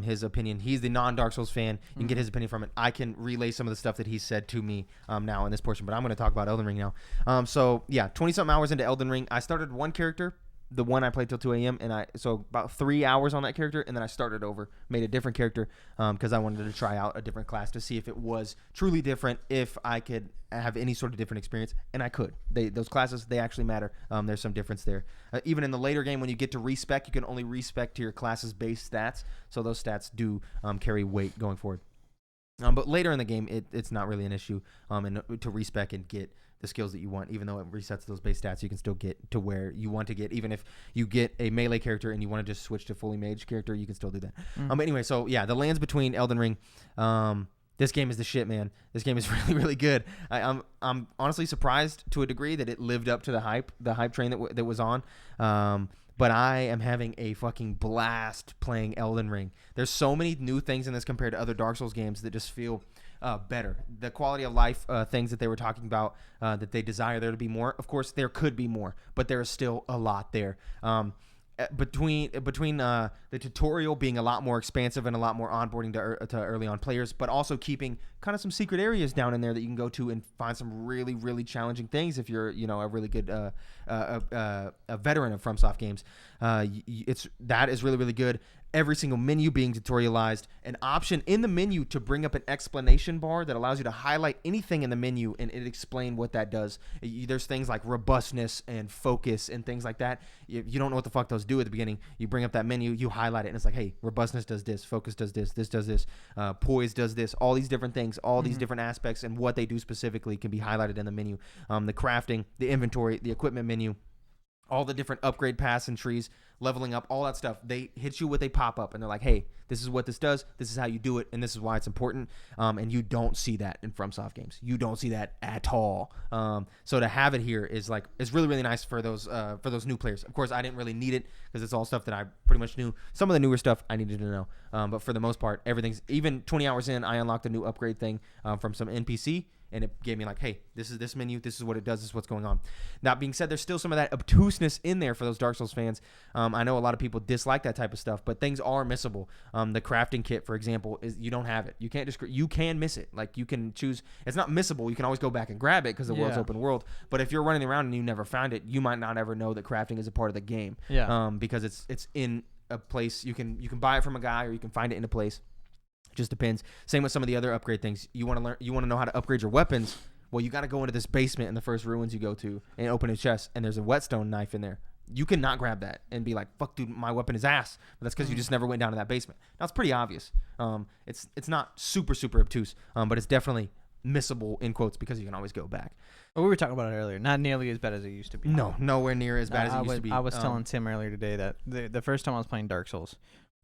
[SPEAKER 1] his opinion. He's the non-Dark Souls fan. You can get his opinion from it. I can relay some of the stuff that he said to me now in this portion, but I'm going to talk about Elden Ring now. So yeah, 20-something hours into Elden Ring. I started one character, the one I played till 2 a.m. So about 3 hours on that character, and then I started over, made a different character because I wanted to try out a different class to see if it was truly different, if I could have any sort of different experience, and I could. Those classes, they actually matter. There's some difference there. Even in the later game, when you get to respec, you can only respec to your class's base stats, so those stats do carry weight going forward. But later in the game, it's not really an issue and to respec and get the skills that you want. Even though it resets those base stats, you can still get to where you want to get. Even if you get a melee character and you want to just switch to fully mage character, you can still do that. Anyway, so yeah, the lands between Elden Ring. This game is the shit, man. This game is really, really good. I'm honestly surprised to a degree that it lived up to the hype train that was on. But I am having a fucking blast playing Elden Ring. There's so many new things in this compared to other Dark Souls games that just feel better. The quality of life things that they were talking about, that they desire there to be more. Of course, there could be more, but there is still a lot there. Between the tutorial being a lot more expansive and a lot more onboarding to early on players, but also keeping kind of some secret areas down in there that you can go to and find some really, really challenging things if you're, a really good a veteran of FromSoft games. That is really, really good. Every single menu being tutorialized, an option in the menu to bring up an explanation bar that allows you to highlight anything in the menu and it explain what that does. There's things like robustness and focus and things like that. You don't know what the fuck those do at the beginning. You bring up that menu, you highlight it, and it's like, hey, robustness does this, focus does this does this, poise does this, all these different things, all these different aspects and what they do specifically can be highlighted in the menu. The crafting, the inventory, the equipment menu, all the different upgrade paths and trees, leveling up, all that stuff. They hit you with a pop-up, and they're like, hey, this is what this does, this is how you do it, and this is why it's important. And you don't see that in FromSoft games. You don't see that at all. So to have it here is really, really nice for those new players. Of course, I didn't really need it because it's all stuff that I pretty much knew. Some of the newer stuff I needed to know. But for the most part, everything's, even 20 hours in, I unlocked a new upgrade thing from some NPC. And it gave me like, hey, this is this menu. This is what it does. This is what's going on. That being said, there's still some of that obtuseness in there for those Dark Souls fans. I know a lot of people dislike that type of stuff, but things are missable. The crafting kit, for example, is you don't have it. You can't you can miss it. Like you can choose. It's not missable. You can always go back and grab it because the world's open world. But if you're running around and you never found it, you might not ever know that crafting is a part of the game. Yeah. Because it's in a place you can buy it from a guy or you can find it in a place. Just depends. Same with some of the other upgrade things. You want to know how to upgrade your weapons. Well, you got to go into this basement in the first ruins you go to and open a chest, and there's a whetstone knife in there. You cannot grab that and be like, fuck, dude, my weapon is ass. But that's because you just never went down to that basement. Now, it's pretty obvious. It's not super, super obtuse, but it's definitely missable, in quotes, because you can always go back.
[SPEAKER 2] Well, we were talking about it earlier. Not nearly as bad as it used to be.
[SPEAKER 1] No, nowhere near as bad as it used to be.
[SPEAKER 2] I was telling Tim earlier today that the first time I was playing Dark Souls,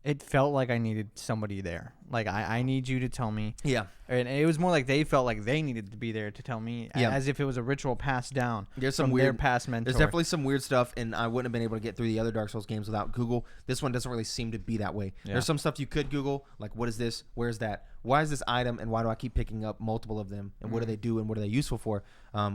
[SPEAKER 2] it felt like I needed somebody there. Like, I need you to tell me. Yeah. And it was more like they felt like they needed to be there to tell me, as if it was a ritual passed down from their past mentor.
[SPEAKER 1] There's definitely some weird stuff, and I wouldn't have been able to get through the other Dark Souls games without Google. This one doesn't really seem to be that way. Yeah. There's some stuff you could Google, like, what is this? Where's that? Why is this item, and why do I keep picking up multiple of them? And what do they do, and what are they useful for?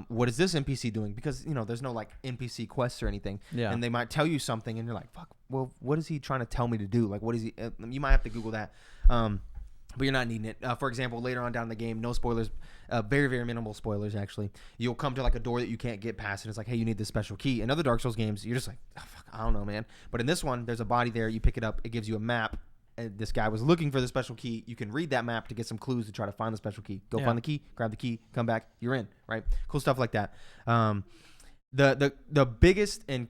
[SPEAKER 1] What is this NPC doing? Because, there's no, like, NPC quests or anything. Yeah. And they might tell you something, and you're like, fuck, well, what is he trying to tell me to do? Like, what is he? You might have to Google that. But you're not needing it. For example, later on down in the game, no spoilers, very, very minimal spoilers, actually. You'll come to, like, a door that you can't get past, and it's like, hey, you need this special key. In other Dark Souls games, you're just like, oh, fuck, I don't know, man. But in this one, there's a body there. You pick it up. It gives you a map. And this guy was looking for the special key. You can read that map to get some clues to try to find the special key. Go find the key, grab the key, come back, you're in, right? Cool stuff like that. The biggest and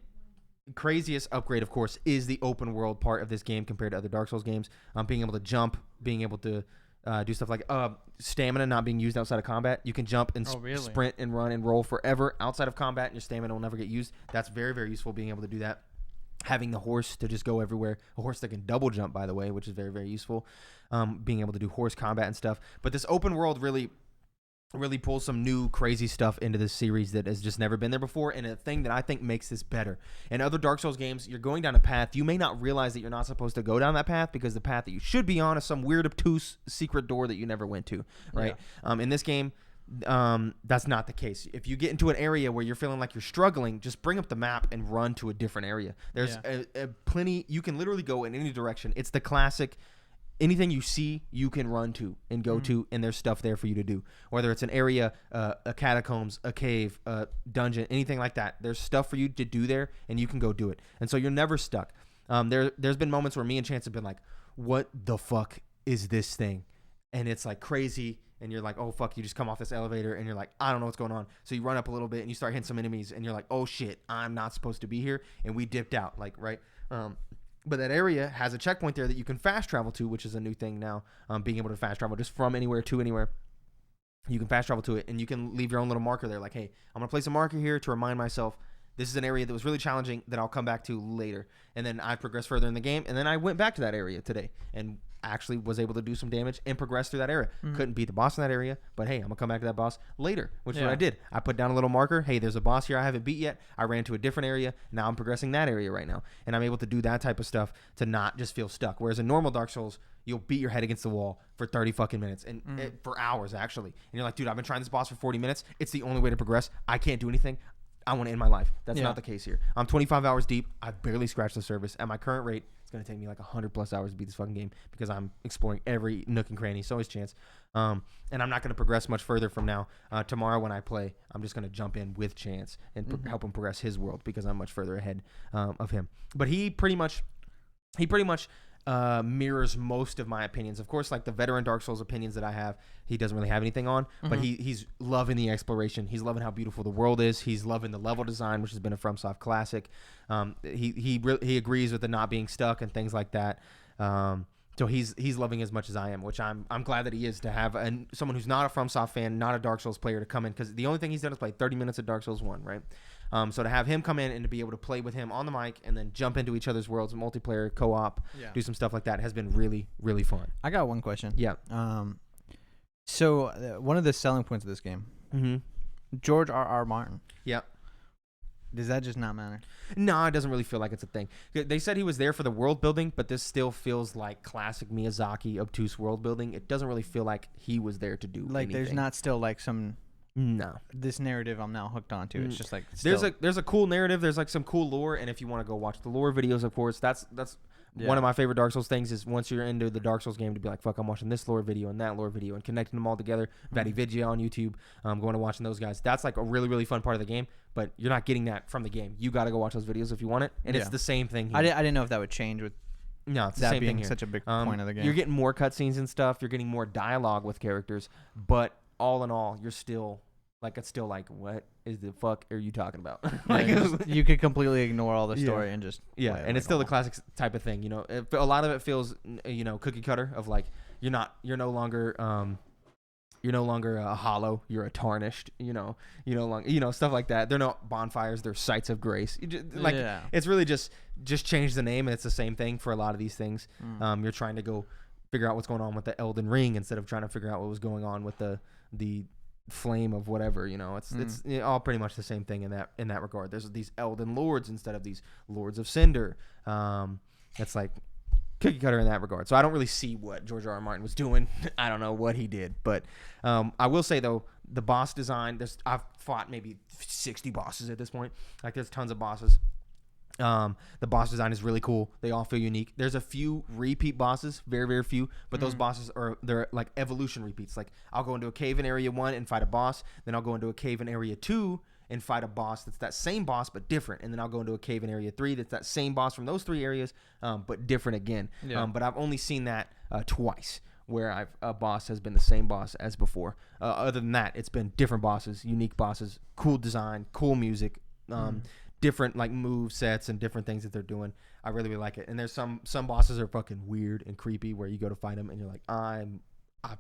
[SPEAKER 1] craziest upgrade, of course, is the open world part of this game compared to other Dark Souls games. Being able to jump, being able to do stuff like stamina not being used outside of combat. You can jump and sprint and run and roll forever outside of combat, and your stamina will never get used. That's very, very useful, being able to do that. Having the horse to just go everywhere. A horse that can double jump, by the way, which is very, very useful. Being able to do horse combat and stuff. But this open world really pulls some new crazy stuff into this series that has just never been there before, and a thing that I think makes this better. In other Dark Souls games, you're going down a path. You may not realize that you're not supposed to go down that path because the path that you should be on is some weird, obtuse secret door that you never went to, right? Yeah. In this game, that's not the case. If you get into an area where you're feeling like you're struggling, just bring up the map and run to a different area. There's plenty. You can literally go in any direction. It's the classic. Anything you see, you can run to and go to, and there's stuff there for you to do. Whether it's an area, a catacombs, a cave, a dungeon, anything like that, there's stuff for you to do there, and you can go do it. And so you're never stuck. There's been moments where me and Chance have been like, what the fuck is this thing? And it's like crazy, and you're like, oh fuck, you just come off this elevator, and you're like, I don't know what's going on. So you run up a little bit, and you start hitting some enemies, and you're like, oh shit, I'm not supposed to be here, and we dipped out, like, right? But that area has a checkpoint there that you can fast travel to, which is a new thing now, being able to fast travel just from anywhere to anywhere. You can fast travel to it, and you can leave your own little marker there. Like, hey, I'm going to place a marker here to remind myself this is an area that was really challenging that I'll come back to later. And then I progressed further in the game, and then I went back to that area today and actually was able to do some damage and progress through that area. Couldn't beat the boss in that area, but hey, I'm going to come back to that boss later, which is what I did. I put down a little marker. Hey, there's a boss here I haven't beat yet. I ran to a different area. Now I'm progressing that area right now. And I'm able to do that type of stuff to not just feel stuck. Whereas in normal Dark Souls, you'll beat your head against the wall for 30 fucking minutes and for hours, actually. And you're like, dude, I've been trying this boss for 40 minutes. It's the only way to progress. I can't do anything. I want to end my life. That's not the case here. I'm 25 hours deep. I've barely scratched the surface. At my current rate, it's going to take me like 100 plus hours to beat this fucking game because I'm exploring every nook and cranny. So always chance. And I'm not going to progress much further from now. Tomorrow when I play, I'm just going to jump in with Chance and help him progress his world because I'm much further ahead of him. But he pretty much mirrors most of my opinions. Of course, like the veteran Dark Souls opinions that I have, he doesn't really have anything on, but he's loving the exploration. He's loving how beautiful the world is. He's loving the level design, which has been a FromSoft classic. He agrees with the not being stuck and things like that. So he's loving as much as I am, which I'm glad that he is, to have someone who's not a FromSoft fan, not a Dark Souls player, to come in, because the only thing he's done is play 30 minutes of Dark Souls 1, right? So to have him come in and to be able to play with him on the mic and then jump into each other's worlds, multiplayer, co-op, do some stuff like that has been really, really fun.
[SPEAKER 2] I got one question.
[SPEAKER 1] Yeah.
[SPEAKER 2] So one of the selling points of this game, George R.R. Martin.
[SPEAKER 1] Yeah.
[SPEAKER 2] Does that just not matter?
[SPEAKER 1] No, it doesn't really feel like it's a thing. They said he was there for the world building, but this still feels like classic Miyazaki obtuse world building. It doesn't really feel like he was there to do anything.
[SPEAKER 2] There's not still like some...
[SPEAKER 1] No.
[SPEAKER 2] This narrative I'm now hooked onto. It's just like...
[SPEAKER 1] There's a cool narrative. There's like some cool lore, and if you want to go watch the lore videos, of course, that's one of my favorite Dark Souls things is once you're into the Dark Souls game to be like, fuck, I'm watching this lore video and that lore video and connecting them all together. Vadi Vidya on YouTube, going and watching those guys. That's like a really, really fun part of the game, but you're not getting that from the game. You got to go watch those videos if you want it, and it's the same thing here.
[SPEAKER 2] I didn't know if that would change with
[SPEAKER 1] no, it's
[SPEAKER 2] that
[SPEAKER 1] the same
[SPEAKER 2] being
[SPEAKER 1] thing here.
[SPEAKER 2] Such a big point of the game.
[SPEAKER 1] You're getting more cutscenes and stuff. You're getting more dialogue with characters, but all in all, you're still... Like, it's still like, what is the fuck are you talking about? Like,
[SPEAKER 2] you could completely ignore all the story and just
[SPEAKER 1] and it's still the classic type of thing, you know. A lot of it feels, you know, cookie cutter of like you're no longer a hollow, you're a tarnished, you know, stuff like that. They're not bonfires, they're sites of grace. It's really just change the name, and it's the same thing for a lot of these things. You're trying to go figure out what's going on with the Elden Ring instead of trying to figure out what was going on with the flame of whatever, you know. It's all pretty much the same thing in that regard. There's these Elden Lords instead of these Lords of Cinder. It's like cookie cutter in that regard. So I don't really see what George R.R. Martin was doing. I don't know what he did, but I will say though, the boss design. I've fought maybe 60 bosses at this point. Like, there's tons of bosses. The boss design is really cool. They all feel unique. There's a few repeat bosses, very, very few, but those bosses they're like evolution repeats. Like, I'll go into a cave in area 1 and fight a boss, then I'll go into a cave in area 2 and fight a boss that's that same boss but different, and then I'll go into a cave in area 3 that's that same boss from those 3 areas, but different again. But I've only seen that twice, where a boss has been the same boss as before. Other than that, it's been different bosses, unique bosses, cool design, cool music, different like move sets and different things that they're doing. I really, really like it. And there's some bosses are fucking weird and creepy where you go to fight them and you're like, I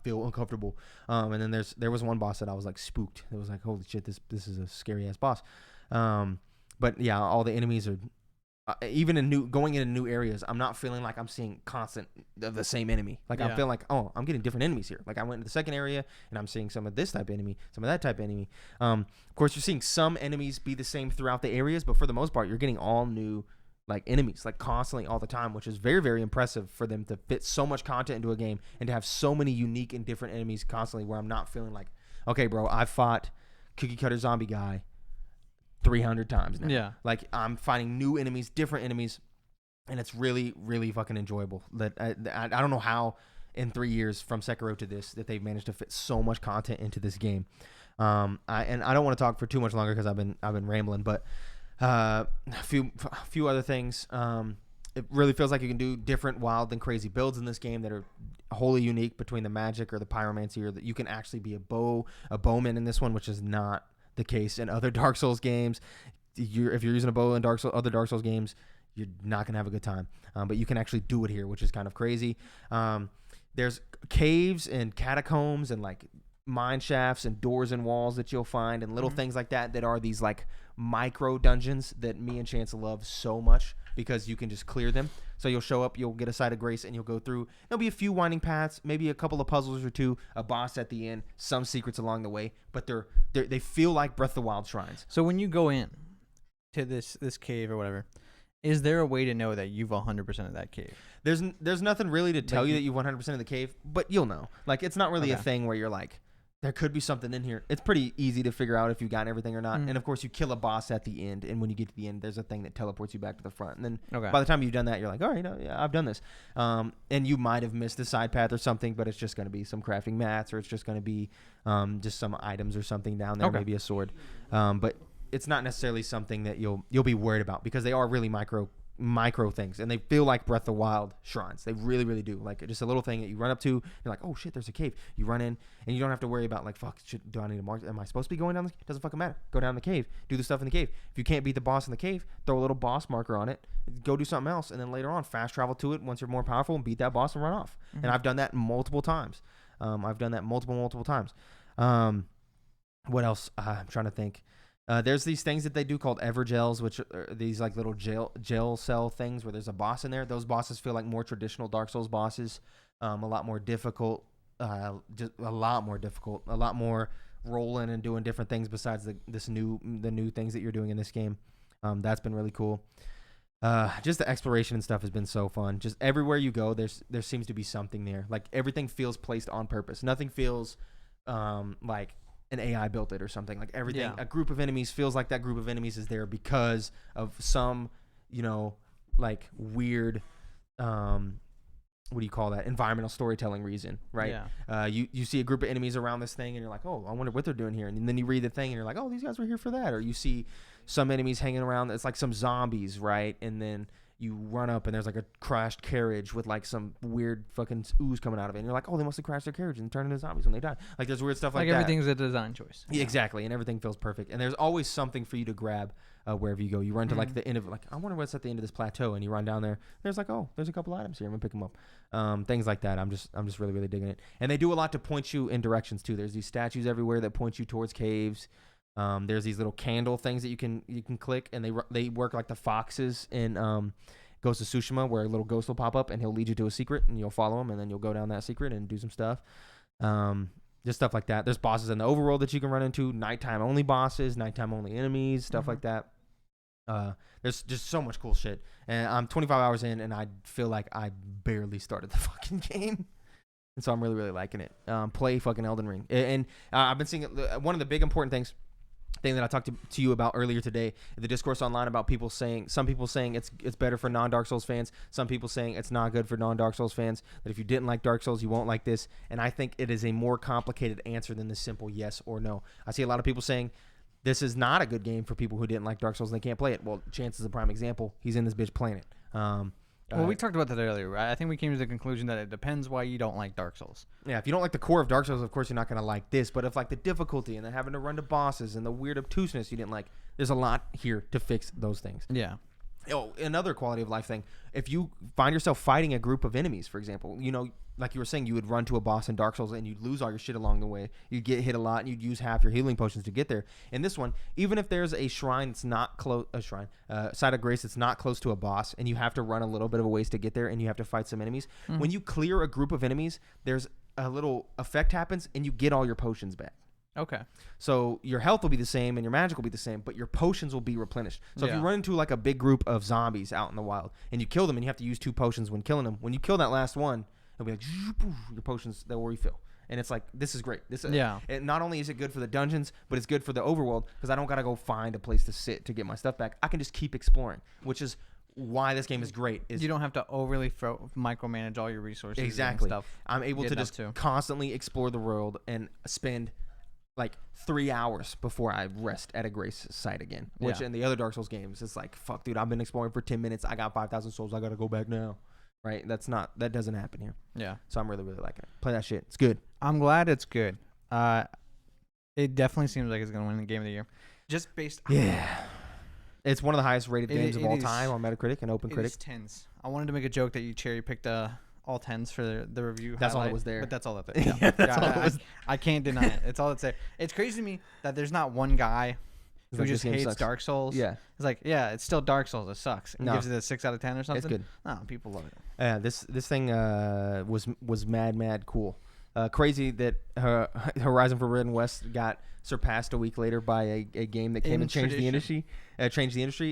[SPEAKER 1] feel uncomfortable. And then there was one boss that I was like spooked. It was like, holy shit, this is a scary ass boss. But yeah, all the enemies are even going into new areas. I'm not feeling like I'm seeing constant of the same enemy. Like, I'm feeling like, oh, I'm getting different enemies here. Like, I went into the second area and I'm seeing some of this type of enemy, some of that type of enemy. Of course, you're seeing some enemies be the same throughout the areas, but for the most part, you're getting all new like enemies, like constantly all the time, which is very, very impressive for them to fit so much content into a game and to have so many unique and different enemies constantly, where I'm not feeling like, okay, bro, I fought cookie cutter zombie guy 300 times now. Yeah. Like, I'm fighting new enemies, different enemies, and it's really, really fucking enjoyable. That I don't know how in 3 years from Sekiro to this that they've managed to fit so much content into this game. I don't want to talk for too much longer because I've been rambling, but a few other things. It really feels like you can do different wild and crazy builds in this game that are wholly unique between the magic or the pyromancy, or that you can actually be a bowman in this one, which is not the case in other Dark Souls games. If you're using a bow in other Dark Souls games, you're not gonna have a good time. But you can actually do it here, which is kind of crazy. There's caves and catacombs and like mine shafts and doors and walls that you'll find and little things like that are these like micro dungeons that me and Chance love so much because you can just clear them. So you'll show up, you'll get a site of grace, and you'll go through. There'll be a few winding paths, maybe a couple of puzzles or two, a boss at the end, some secrets along the way, but they feel like Breath of the Wild shrines.
[SPEAKER 2] So when you go in to this cave or whatever, is there a way to know that you've 100% of that cave?
[SPEAKER 1] There's nothing really to tell you that you've 100% of the cave, but you'll know. Like, it's not really a thing where you're like, there could be something in here. It's pretty easy to figure out if you've gotten everything or not. And of course, you kill a boss at the end, and when you get to the end, there's a thing that teleports you back to the front. And then by the time you've done that, you're like, all right, yeah, I've done this. And you might have missed a side path or something, but it's just going to be some crafting mats, or it's just going to be just some items or something down there, maybe a sword. But it's not necessarily something that you'll be worried about because they are really micro things, and they feel like Breath of the Wild shrines. They really, really do. Like, just a little thing that you run up to, you're like, oh shit, there's a cave. You run in, and you don't have to worry about like, fuck, do I need to mark? Am I supposed to be going down this? Doesn't fucking matter. Go down the cave. Do the stuff in the cave. If you can't beat the boss in the cave, throw a little boss marker on it. Go do something else, and then later on, fast travel to it once you're more powerful and beat that boss and run off. And I've done that multiple times. Multiple times. What else? I'm trying to think. There's these things that they do called Evergels, which are these like little gel cell things where there's a boss in there. Those bosses feel like more traditional Dark Souls bosses, a lot more difficult, just a lot more rolling and doing different things besides the new things that you're doing in this game. That's been really cool. Just the exploration and stuff has been so fun. Just everywhere you go, there seems to be something there. Like, everything feels placed on purpose. Nothing feels like an AI built it or something. Like, everything, a group of enemies feels like that group of enemies is there because of some, like weird, what do you call that? Environmental storytelling reason, right? Yeah. You see a group of enemies around this thing and you're like, oh, I wonder what they're doing here. And then you read the thing and you're like, oh, these guys were here for that. Or you see some enemies hanging around. It's like some zombies, right? And then you run up and there's like a crashed carriage with like some weird fucking ooze coming out of it. And you're like, oh, they must have crashed their carriage and turned into zombies when they died. Like, there's weird stuff like that.
[SPEAKER 2] Like, everything's a design choice.
[SPEAKER 1] Yeah, exactly. And everything feels perfect. And there's always something for you to grab wherever you go. You run to like the end of it. Like, I wonder what's at the end of this plateau. And you run down there. There's like, oh, there's a couple items here. I'm going to pick them up. Things like that. I'm just really, really digging it. And they do a lot to point you in directions too. There's these statues everywhere that point you towards caves. There's these little candle things that you can click, and they work like the foxes in Ghost of Tsushima, where a little ghost will pop up and he'll lead you to a secret, and you'll follow him, and then you'll go down that secret and do some stuff. Just stuff like that. There's bosses in the overworld that you can run into, nighttime only bosses, nighttime only enemies, stuff like that. There's just so much cool shit, and I'm 25 hours in, and I feel like I barely started the fucking game. And so I'm really, really liking it. Play fucking Elden Ring. And I've been seeing one of the big important thing that I talked to you about earlier today, the discourse online about some people saying it's better for non-Dark Souls fans, some people saying it's not good for non-Dark Souls fans, that if you didn't like Dark Souls, you won't like this. And I think it is a more complicated answer than the simple yes or no. I see a lot of people saying this is not a good game for people who didn't like Dark Souls and they can't play it. Well, Chance is a prime example. He's in this bitch playing it.
[SPEAKER 2] Well, we talked about that earlier, right? I think we came to the conclusion that it depends why you don't like Dark Souls.
[SPEAKER 1] Yeah, if you don't like the core of Dark Souls, of course you're not going to like this. But if like the difficulty and then having to run to bosses and the weird obtuseness you didn't like, there's a lot here to fix those things.
[SPEAKER 2] Yeah.
[SPEAKER 1] Oh, another quality of life thing. If you find yourself fighting a group of enemies, for example, like you were saying, you would run to a boss in Dark Souls and you'd lose all your shit along the way. You'd get hit a lot and you'd use half your healing potions to get there. In this one, even if there's a shrine that's not close, site of grace that's not close to a boss, and you have to run a little bit of a ways to get there and you have to fight some enemies, when you clear a group of enemies, there's a little effect happens and you get all your potions back.
[SPEAKER 2] Okay.
[SPEAKER 1] So your health will be the same and your magic will be the same, but your potions will be replenished. So if you run into like a big group of zombies out in the wild and you kill them and you have to use 2 potions when killing them, when you kill that last one, it'll be like your potions, they'll refill. And it's like, this is great. It not only is it good for the dungeons, but it's good for the overworld because I don't got to go find a place to sit to get my stuff back. I can just keep exploring, which is why this game is great. You
[SPEAKER 2] don't have to overly micromanage all your resources.
[SPEAKER 1] Exactly.
[SPEAKER 2] And stuff.
[SPEAKER 1] I'm able to just constantly explore the world and spend like 3 hours before I rest at a grace site again, which in the other Dark Souls games, it's like, fuck, dude, I've been exploring for 10 minutes. I got 5,000 souls. I got to go back now. Right? That doesn't happen here. Yeah. So I'm really, really liking it. Play that shit. It's good.
[SPEAKER 2] I'm glad it's good. It definitely seems like it's going to win the game of the year. Just based on...
[SPEAKER 1] Yeah. It's one of the highest rated games of all time on Metacritic and OpenCritic.
[SPEAKER 2] It is tens. I wanted to make a joke that you cherry-picked a all 10s for the review.
[SPEAKER 1] That's all that was there.
[SPEAKER 2] But that's all that's there. Yeah,
[SPEAKER 1] that's all it was.
[SPEAKER 2] I can't deny it. It's all that's there. It's crazy to me that there's not one guy who
[SPEAKER 1] like,
[SPEAKER 2] just
[SPEAKER 1] this game
[SPEAKER 2] hates
[SPEAKER 1] sucks.
[SPEAKER 2] Dark Souls.
[SPEAKER 1] Yeah.
[SPEAKER 2] It's like, yeah, it's still Dark Souls. It sucks. And gives it a 6 out of 10 or something.
[SPEAKER 1] It's good.
[SPEAKER 2] No, people love it.
[SPEAKER 1] Yeah, this thing was mad cool. Crazy that Horizon Forbidden West got surpassed a week later by a game that came and changed the industry.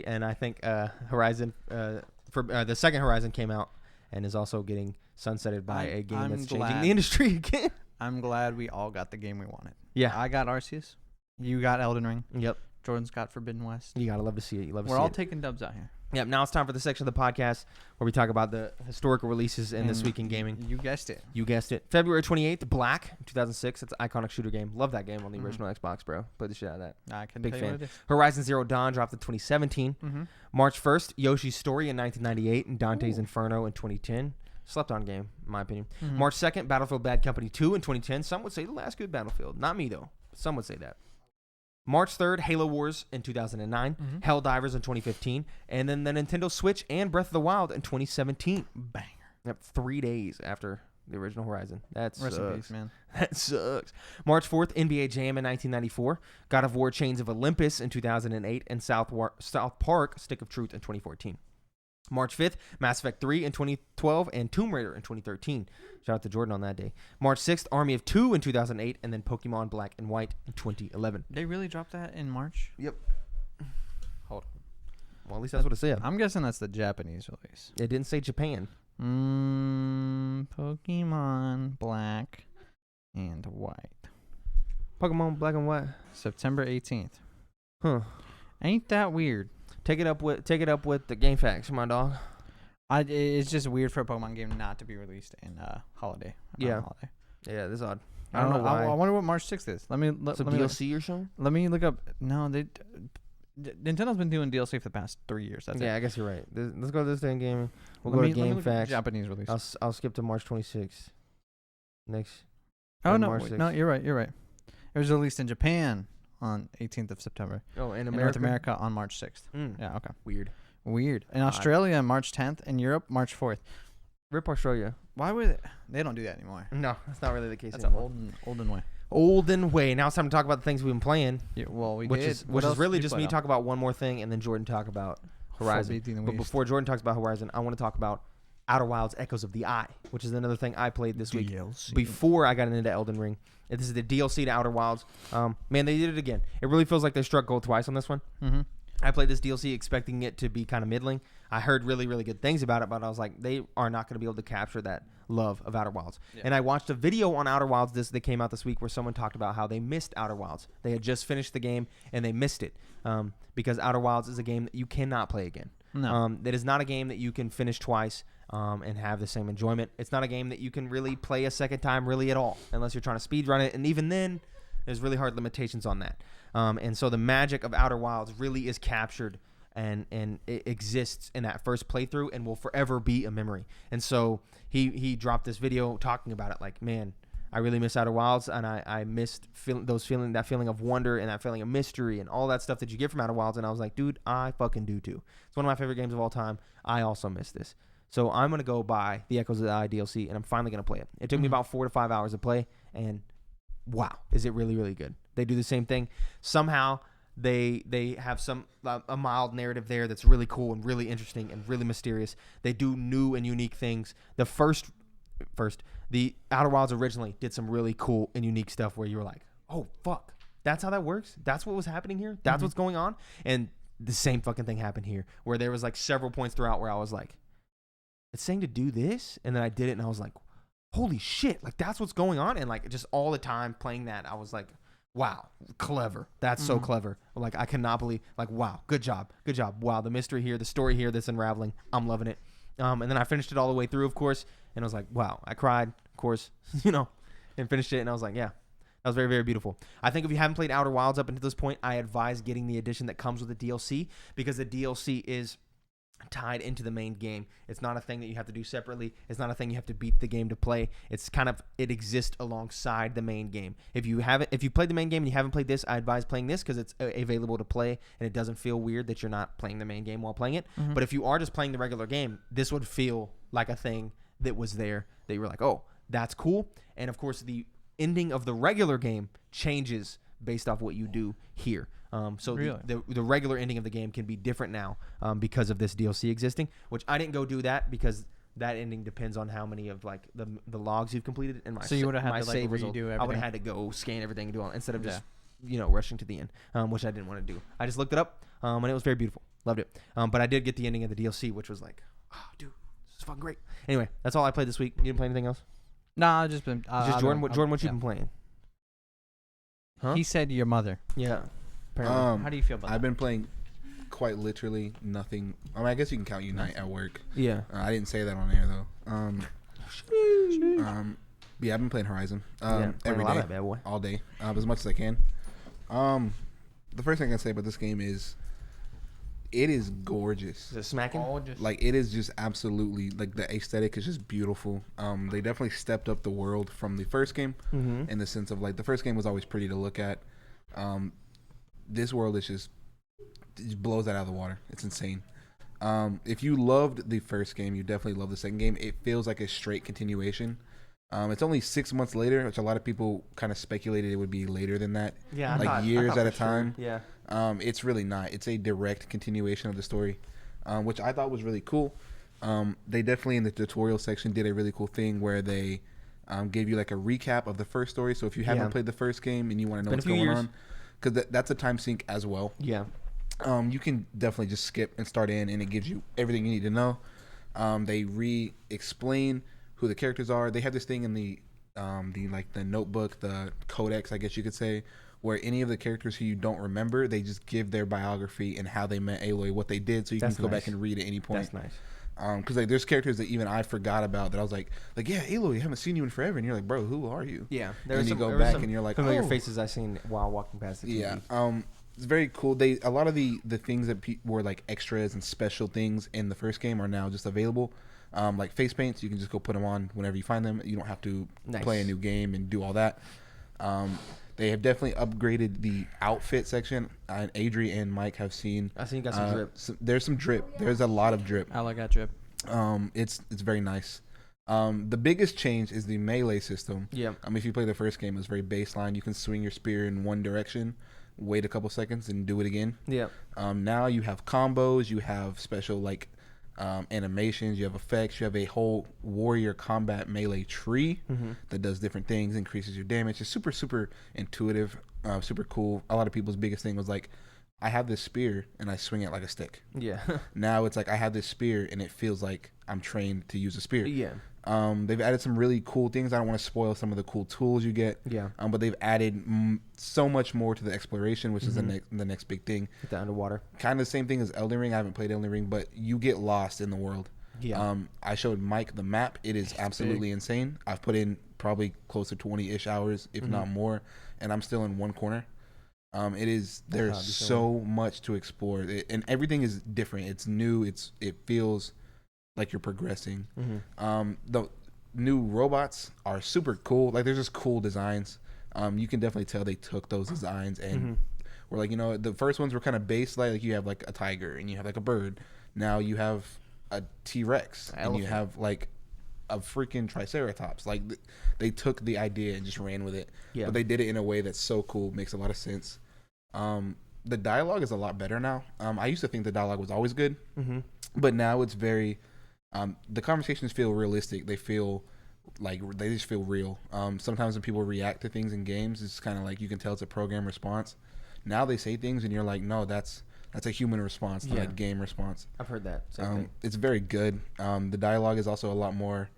[SPEAKER 1] And I think Horizon for the second Horizon came out and is also getting sunsetted by a game that's changing the industry again.
[SPEAKER 2] I'm glad we all got the game we wanted.
[SPEAKER 1] Yeah,
[SPEAKER 2] I got Arceus. You got Elden Ring.
[SPEAKER 1] Yep.
[SPEAKER 2] Jordan's got Forbidden West.
[SPEAKER 1] You gotta love to see it.
[SPEAKER 2] We're all taking dubs out here.
[SPEAKER 1] Yep. Now it's time for the section of the podcast where we talk about the historical releases in this week in gaming.
[SPEAKER 2] You guessed it.
[SPEAKER 1] You guessed it. February 28th, Black, 2006. It's an iconic shooter game. Love that game on the original Xbox, bro. Played the shit out of that.
[SPEAKER 2] I can
[SPEAKER 1] Big
[SPEAKER 2] tell
[SPEAKER 1] fan.
[SPEAKER 2] you what it is.
[SPEAKER 1] Horizon Zero Dawn dropped in 2017. March 1st, Yoshi's Story in 1998 and Dante's Inferno in 2010. Slept on game, in my opinion. March 2nd, Battlefield Bad Company 2 in 2010. Some would say the last good Battlefield. Not me, though. Some would say that. March 3rd, Halo Wars in 2009, Helldivers in 2015, and then the Nintendo Switch and Breath of the Wild in 2017.
[SPEAKER 2] Banger.
[SPEAKER 1] Yep, 3 days after the original Horizon. That sucks.
[SPEAKER 2] Rest in peace, man.
[SPEAKER 1] That sucks. March 4th, NBA Jam in 1994, God of War Chains of Olympus in 2008, and South Park Stick of Truth in 2014. March 5th, Mass Effect 3 in 2012, and Tomb Raider in 2013. Shout out to Jordan on that day. March 6th, Army of Two in 2008, and then Pokemon Black and White in 2011.
[SPEAKER 2] They really dropped that in March?
[SPEAKER 1] Yep.
[SPEAKER 2] Hold on.
[SPEAKER 1] Well, at least that's what it said.
[SPEAKER 2] I'm guessing that's the Japanese release.
[SPEAKER 1] It didn't say Japan.
[SPEAKER 2] Pokemon Black and White.
[SPEAKER 1] Pokemon Black and White.
[SPEAKER 2] September 18th.
[SPEAKER 1] Huh.
[SPEAKER 2] Ain't that weird?
[SPEAKER 1] Take it up with the Game Facts, my dog.
[SPEAKER 2] It's just weird for a Pokemon game not to be released in holiday.
[SPEAKER 1] Yeah.
[SPEAKER 2] Holiday.
[SPEAKER 1] Yeah, this is odd.
[SPEAKER 2] I don't know why. I wonder what March 6th is. Let me
[SPEAKER 1] DLC or something?
[SPEAKER 2] Let me look up. No, Nintendo's been doing DLC for the past 3 years. That's it.
[SPEAKER 1] I guess you're right. Let's go to this thing gaming. We'll
[SPEAKER 2] Let
[SPEAKER 1] go
[SPEAKER 2] me
[SPEAKER 1] to Game
[SPEAKER 2] look at the
[SPEAKER 1] Facts.
[SPEAKER 2] Japanese release.
[SPEAKER 1] I'll skip to March 26th. Next.
[SPEAKER 2] Oh no,
[SPEAKER 1] March
[SPEAKER 2] wait,
[SPEAKER 1] 6th.
[SPEAKER 2] no, you're right. It was released in Japan on 18th of September.
[SPEAKER 1] Oh, in
[SPEAKER 2] North America on March 6th. Yeah, okay.
[SPEAKER 1] Weird.
[SPEAKER 2] In Australia, March 10th. In Europe, March 4th.
[SPEAKER 1] Rip Australia.
[SPEAKER 2] Why would they don't do that anymore?
[SPEAKER 1] No, that's not really the case
[SPEAKER 2] That's
[SPEAKER 1] anymore.
[SPEAKER 2] an olden way.
[SPEAKER 1] Olden way. Now it's time to talk about the things we've been playing.
[SPEAKER 2] Yeah, well,
[SPEAKER 1] which is really just me talk about one more thing and then Jordan talk about Horizon. But before Jordan talks about Horizon, I want to talk about Outer Wilds Echoes of the Eye, which is another thing I played this week before I got into Elden Ring. This is the DLC to Outer Wilds. Man, they did it again. It really feels like they struck gold twice on this one. I played this DLC expecting it to be kind of middling. I heard really, really good things about it, but I was like, they are not going to be able to capture that love of Outer Wilds. Yeah. And I watched a video on Outer Wilds that came out this week where someone talked about how they missed Outer Wilds. They had just finished the game and they missed it because Outer Wilds is a game that you cannot play again. No. That is not a game that you can finish twice and have the same enjoyment. It's not a game that you can really play a second time really at all unless you're trying to speedrun it. And even then, there's really hard limitations on that. And so the magic of Outer Wilds really is captured and it exists in that first playthrough and will forever be a memory. And so he dropped this video talking about it like, man, I really miss Outer Wilds, and I missed that feeling of wonder and that feeling of mystery and all that stuff that you get from Outer Wilds. And I was like, dude, I fucking do too. It's one of my favorite games of all time. I also miss this. So I'm going to go buy the Echoes of the Eye DLC, and I'm finally going to play it. It took me about 4 to 5 hours to play, and wow, is it really, really good. They do the same thing. Somehow they have a mild narrative there that's really cool and really interesting and really mysterious. They do new and unique things. The Outer Wilds originally did some really cool and unique stuff where you were like, oh, fuck, that's how that works? That's what was happening here? That's what's going on? And the same fucking thing happened here where there was like several points throughout where I was like, it's saying to do this? And then I did it and I was like, holy shit, like that's what's going on. And like just all the time playing that, I was like, wow, clever. That's so clever. Like I cannot believe, like, wow, good job. Wow, the mystery here, the story here that's unraveling, I'm loving it. And then I finished it all the way through, of course, and I was like, wow, I cried, of course, and finished it, and I was like, yeah, that was very, very beautiful. I think if you haven't played Outer Wilds up until this point, I advise getting the edition that comes with the DLC because the DLC is tied into the main game. It's not a thing that you have to do separately. It's not a thing you have to beat the game to play. It's kind of, it exists alongside the main game. If you played the main game and you haven't played this, I advise playing this because it's available to play and it doesn't feel weird that you're not playing the main game while playing it. But if you are just playing the regular game, this would feel like a thing that was there that you were like, oh, that's cool. And of course, the ending of the regular game changes based off what you do here. So
[SPEAKER 2] really?
[SPEAKER 1] the regular ending of the game can be different now because of this DLC existing, which I didn't go do that because that ending depends on how many of like the logs you've completed. And my
[SPEAKER 2] you would have had to like
[SPEAKER 1] save result,
[SPEAKER 2] redo everything.
[SPEAKER 1] I would have had to go scan everything and do all instead of just rushing to the end, which I didn't want to do. I just looked it up and it was very beautiful. Loved it. But I did get the ending of the DLC, which was like, oh, dude, this is fucking great. Anyway, that's all I played this week. You didn't play anything else?
[SPEAKER 2] Nah, I've just been
[SPEAKER 1] just Jordan. What you been playing?
[SPEAKER 2] Huh? He said your mother.
[SPEAKER 1] Yeah.
[SPEAKER 2] How do you feel about that?
[SPEAKER 3] I've been playing quite literally nothing. I mean, I guess you can count Unite at work.
[SPEAKER 1] Yeah.
[SPEAKER 3] I didn't say that on air though. Yeah, I've been playing Horizon every day,
[SPEAKER 1] bad boy.
[SPEAKER 3] all day, as much as I can. The first thing I can say about this game is it is gorgeous.
[SPEAKER 1] Is it smacking?
[SPEAKER 3] Like, it is just absolutely, like, the aesthetic is just beautiful. They definitely stepped up the world from the first game in the sense of, like, the first game was always pretty to look at. This world is just blows that out of the water. It's insane. If you loved the first game, you definitely love the second game. It feels like a straight continuation. It's only 6 months later, which a lot of people kind of speculated it would be later than that.
[SPEAKER 1] Yeah,
[SPEAKER 3] like years at a time.
[SPEAKER 1] Yeah.
[SPEAKER 3] It's really not. It's a direct continuation of the story, which I thought was really cool. They definitely in the tutorial section did a really cool thing where they gave you like a recap of the first story. So if you haven't played the first game and you want to know what's going on, because that's a time sync as well.
[SPEAKER 1] Yeah.
[SPEAKER 3] You can definitely just skip and start in, and it gives you everything you need to know. They re-explain who the characters are. They have this thing in the notebook, the codex, I guess you could say, where any of the characters who you don't remember, they just give their biography and how they met Aloy, what they did, so you can go back and read at any point.
[SPEAKER 1] That's nice.
[SPEAKER 3] Because like there's characters that even I forgot about that I was like yeah, Aloy, I haven't seen you in forever, and you're like, bro, who are you?
[SPEAKER 1] Yeah.
[SPEAKER 3] And you go back and you're like,
[SPEAKER 1] familiar faces I've seen while walking past the TV.
[SPEAKER 3] Yeah. It's very cool. A lot of the things that were like extras and special things in the first game are now just available. Like face paints, you can just go put them on whenever you find them. You don't have to play a new game and do all that. They have definitely upgraded the outfit section. Adri and Mike have seen.
[SPEAKER 1] I seen you got some drip.
[SPEAKER 3] There's some drip. There's a lot of drip.
[SPEAKER 2] I like that drip.
[SPEAKER 3] It's very nice. The biggest change is the melee system.
[SPEAKER 1] Yeah.
[SPEAKER 3] If you play the first game, it was very baseline. You can swing your spear in one direction, wait a couple seconds, and do it again.
[SPEAKER 1] Yeah.
[SPEAKER 3] Now you have combos. You have special like animations. You have effects. You have a whole warrior combat melee tree that does different things, increases your damage. It's super, super intuitive, super cool. A lot of people's biggest thing was like, I have this spear and I swing it like a stick.
[SPEAKER 1] Yeah.
[SPEAKER 3] Now it's like I have this spear and it feels like I'm trained to use a spear.
[SPEAKER 1] Yeah.
[SPEAKER 3] They've added some really cool things. I don't want to spoil some of the cool tools you get.
[SPEAKER 1] Yeah.
[SPEAKER 3] But they've added so much more to the exploration, which is the next big thing.
[SPEAKER 1] Get the underwater.
[SPEAKER 3] Kind of the same thing as Elden Ring. I haven't played Elden Ring, but you get lost in the world.
[SPEAKER 1] Yeah.
[SPEAKER 3] I showed Mike the map. It is absolutely insane. I've put in probably close to 20-ish hours, if not more, and I'm still in one corner. There's so much to explore, and everything is different. It's new. It feels like you're progressing. The new robots are super cool. Like, they're just cool designs. You can definitely tell they took those designs and were like, the first ones were kind of based like you have like a tiger and you have like a bird. Now you have a T-Rex and you have like a freaking Triceratops. Like, they took the idea and just ran with it. Yeah. But they did it in a way that's so cool, makes a lot of sense. The dialogue is a lot better now. I used to think the dialogue was always good, but now it's very. The conversations feel realistic. They feel like they just feel real. Sometimes when people react to things in games, it's kind of like you can tell it's a program response. Now they say things and you're like, no, that's a human response, not a game response.
[SPEAKER 1] I've heard that. Same thing.
[SPEAKER 3] It's very good. The dialogue is also a lot more.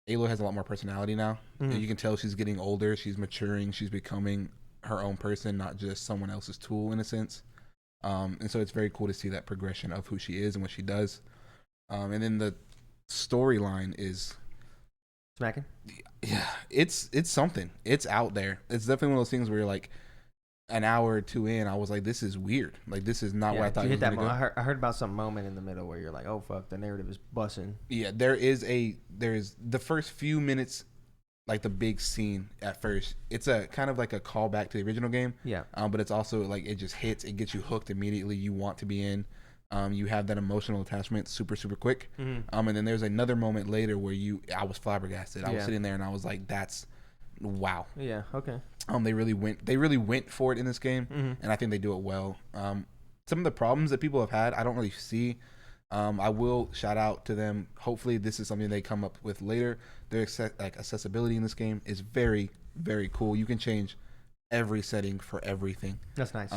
[SPEAKER 3] Aloy has a lot more personality now. You can tell she's getting older. She's maturing. She's becoming her own person, not just someone else's tool in a sense. And so it's very cool to see that progression of who she is and what she does. And then the storyline is
[SPEAKER 1] smacking.
[SPEAKER 3] Yeah, it's something. It's out there. It's definitely one of those things where you're like, an hour or two in, I was like, this is weird. Like, this is not what I thought. You hit that
[SPEAKER 1] moment. I heard about some moment in the middle where you're like, oh fuck, the narrative is bussing.
[SPEAKER 3] Yeah, there is the first few minutes, like the big scene at first. It's a kind of like a callback to the original game.
[SPEAKER 1] Yeah.
[SPEAKER 3] But it's also like it just hits. It gets you hooked immediately. You want to be in. You have that emotional attachment super, super quick. And then there's another moment later where I was flabbergasted. I was sitting there and I was like, that's wow.
[SPEAKER 1] Yeah. Okay.
[SPEAKER 3] They really went for it in this game, and I think they do it well. Some of the problems that people have had, I don't really see. I will shout out to them. Hopefully, this is something they come up with later. Their accessibility in this game is very, very cool. You can change every setting for everything.
[SPEAKER 1] That's nice.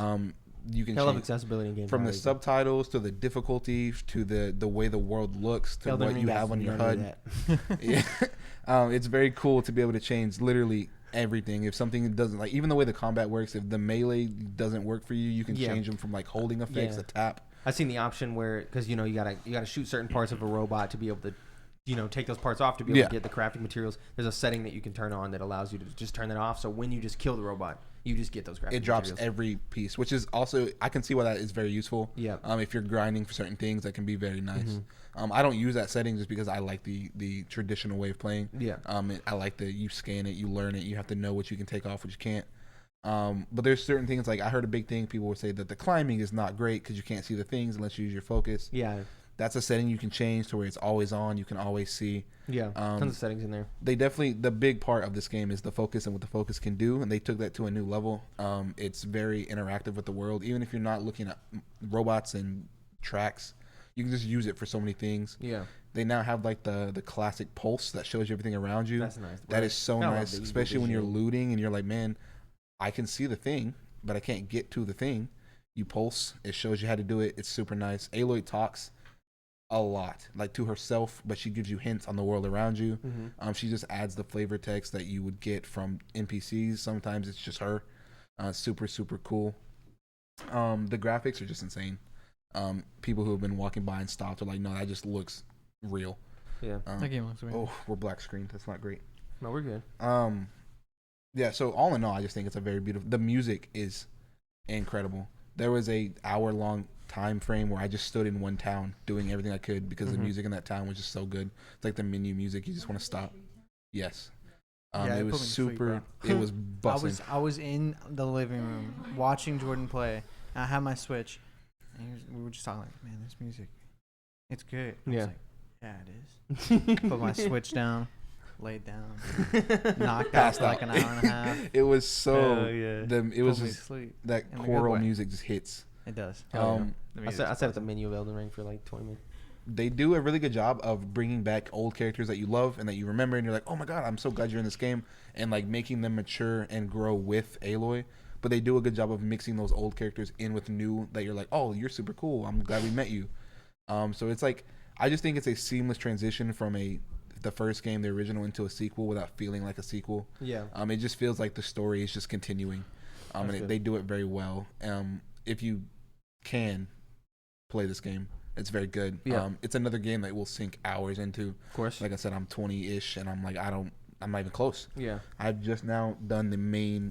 [SPEAKER 3] You can
[SPEAKER 1] love accessibility in games.
[SPEAKER 3] From the subtitles to the difficulty to the way the world looks to what you have on your HUD. Yeah. It's very cool to be able to change literally everything. If something doesn't, like, even the way the combat works, if the melee doesn't work for you, you can change them from like holding effects to tap.
[SPEAKER 1] I've seen the option where, because you gotta shoot certain parts of a robot to be able to take those parts off to be able to get the crafting materials. There's a setting that you can turn on that allows you to just turn it off. So when you just kill the robot, you just get those crafting materials. It drops
[SPEAKER 3] every piece, which is also, I can see why that is very useful. Yeah. If you're grinding for certain things, that can be very nice. I don't use that setting just because I like the traditional way of playing. Yeah. I like you scan it, you learn it, you have to know what you can take off, what you can't. But there's certain things, like I heard a big thing, people would say that the climbing is not great because you can't see the things unless you use your focus. Yeah. That's a setting you can change to where it's always on. You can always see. Yeah, tons of settings in there. The big part of this game is the focus and what the focus can do, and they took that to a new level. It's very interactive with the world. Even if you're not looking at robots and tracks, you can just use it for so many things. Yeah. They now have like the classic pulse that shows you everything around you. That's nice. That is so nice, especially when you're looting and you're like, man, I can see the thing, but I can't get to the thing. You pulse. It shows you how to do it. It's super nice. Aloy talks a lot, like to herself, but she gives you hints on the world around you. She just adds the flavor text that you would get from NPCs. Sometimes it's just her. Super, super cool. The graphics are just insane. People who have been walking by and stopped are like, no, that just looks real. Yeah. That game looks weird. Oh, we're black screened. That's not great.
[SPEAKER 1] No, we're good.
[SPEAKER 3] Yeah, so all in all, I just think it's a very beautiful, the music is incredible. There was a hour-long time frame where I just stood in one town doing everything I could because the music in that town was just so good. It's like the menu music, you just want to stop. Yes. It was super, it was busting.
[SPEAKER 2] I was in the living room watching Jordan play, and I had my Switch, and we were just talking like, man, this music, it's good. I was like, yeah, it is. Put my Switch down, laid down, knocked out for like an hour and a half.
[SPEAKER 3] It was so, it was just, that choral music just hits.
[SPEAKER 2] It does.
[SPEAKER 1] I set up the menu of Elden Ring for like 20 minutes.
[SPEAKER 3] They do a really good job of bringing back old characters that you love and that you remember, and you're like, oh my god, I'm so glad you're in this game, and like making them mature and grow with Aloy. But they do a good job of mixing those old characters in with new that you're like, oh, you're super cool. I'm glad we met you. So it's like, I just think it's a seamless transition from the first game, the original, into a sequel without feeling like a sequel. Yeah. It just feels like the story is just continuing. And they do it very well. If you can play this game, it's very good. Yeah. It's another game that will sink hours into. Of course. Like I said, I'm 20-ish, and I'm like, I'm not even close. Yeah. I've just now done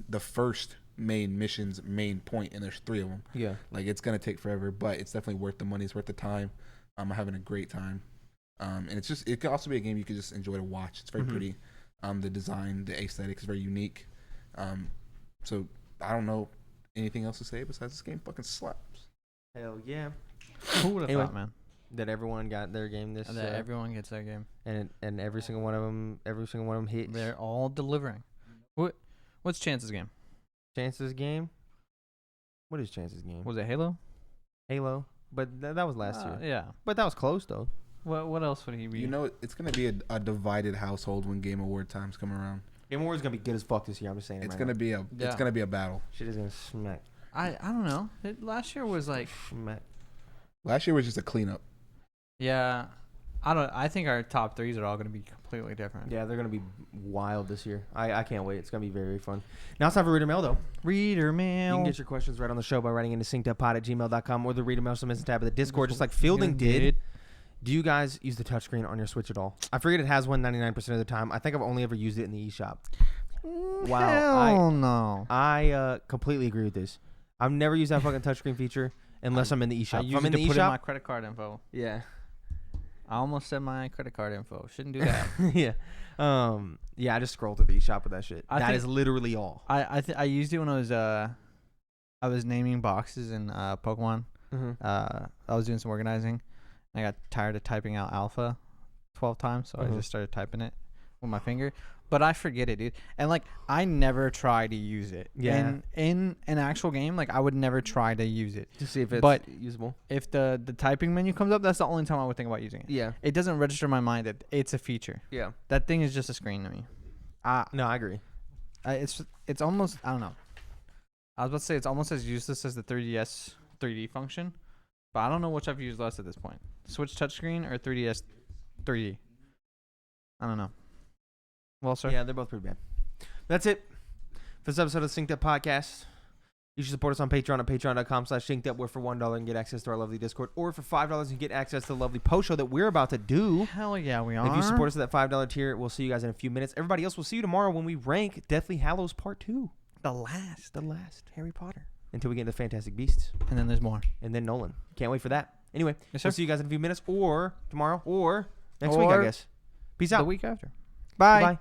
[SPEAKER 3] the first main mission's main point, and there's 3 of them. Yeah. Like, it's going to take forever, but it's definitely worth the money. It's worth the time. I'm having a great time. And it can also be a game you can just enjoy to watch. It's very pretty. The design, the aesthetic is very unique. So I don't know anything else to say besides this game fucking slaps.
[SPEAKER 1] Hell yeah.
[SPEAKER 2] Who would have thought, man?
[SPEAKER 1] That everyone got their game this.
[SPEAKER 2] That everyone gets their game.
[SPEAKER 1] And every single one of them hits.
[SPEAKER 2] They're all delivering. What's Chance's game?
[SPEAKER 1] Chance's game? What is Chance's game?
[SPEAKER 2] Was it Halo?
[SPEAKER 1] Halo. But that was last year.
[SPEAKER 2] Yeah.
[SPEAKER 1] But that was close though.
[SPEAKER 2] What else would he be?
[SPEAKER 3] You know, it's gonna be a divided household when Game Award times come around.
[SPEAKER 1] Game Award's gonna be good as fuck this year. I'm just saying.
[SPEAKER 3] It's gonna be a battle.
[SPEAKER 1] Shit is gonna smack.
[SPEAKER 2] I don't know. Last year was like smack.
[SPEAKER 3] Last year was just a cleanup.
[SPEAKER 2] Yeah, I think our top 3s are all gonna be completely different.
[SPEAKER 1] Yeah, they're gonna be wild this year. I can't wait. It's gonna be very, very fun. Now it's time for Reader Mail though.
[SPEAKER 2] Reader Mail.
[SPEAKER 1] You can get your questions right on the show by writing into synceduppod@gmail.com or the Reader Mail submission tab of the Discord, just like Fielding did. Do you guys use the touchscreen on your Switch at all? I forget it has one 99% of the time. I think I've only ever used it in the eShop.
[SPEAKER 2] Wow. Hell no.
[SPEAKER 1] I completely agree with this. I've never used that fucking touchscreen feature unless I'm in the eShop.
[SPEAKER 2] I use it to put in my credit card info.
[SPEAKER 1] Yeah.
[SPEAKER 2] I almost said my credit card info. Shouldn't do that.
[SPEAKER 1] Yeah. Yeah, I just scroll through the eShop with that shit. That is literally all.
[SPEAKER 2] I used it when I was naming boxes in Pokemon. I was doing some organizing. And I got tired of typing out alpha 12 times, so I just started typing it with my finger. But I forget it, dude. And like I never try to use it.
[SPEAKER 1] Yeah.
[SPEAKER 2] In an actual game, like I would never try to use it
[SPEAKER 1] to see if it's usable.
[SPEAKER 2] If the typing menu comes up, that's the only time I would think about using it.
[SPEAKER 1] Yeah.
[SPEAKER 2] It doesn't register in my mind that it's a feature.
[SPEAKER 1] Yeah.
[SPEAKER 2] That thing is just a screen to me.
[SPEAKER 1] No, I agree.
[SPEAKER 2] It's almost, I don't know. I was about to say it's almost as useless as the 3DS 3D function, but I don't know which I've used less at this point. Switch touchscreen or 3DS 3D. I don't know. Well, sir.
[SPEAKER 1] Yeah, they're both pretty bad. That's it for this episode of Synced Up Podcast. You should support us on Patreon at patreon.com/synced up, where for $1 you can get access to our lovely Discord, or for $5 you can get access to the lovely post show that we're about to do.
[SPEAKER 2] Hell yeah, we are.
[SPEAKER 1] If you support us at that $5 tier, we'll see you guys in a few minutes. Everybody else, we'll see you tomorrow when we rank Deathly Hallows Part 2.
[SPEAKER 2] The last
[SPEAKER 1] Harry Potter. Until we get into Fantastic Beasts.
[SPEAKER 2] And then there's more.
[SPEAKER 1] And then Nolan. Can't wait for that. Anyway,
[SPEAKER 2] yes,
[SPEAKER 1] we'll see you guys in a few minutes, or tomorrow, or next week, I guess. Peace out.
[SPEAKER 2] The week after.
[SPEAKER 1] Bye. Bye.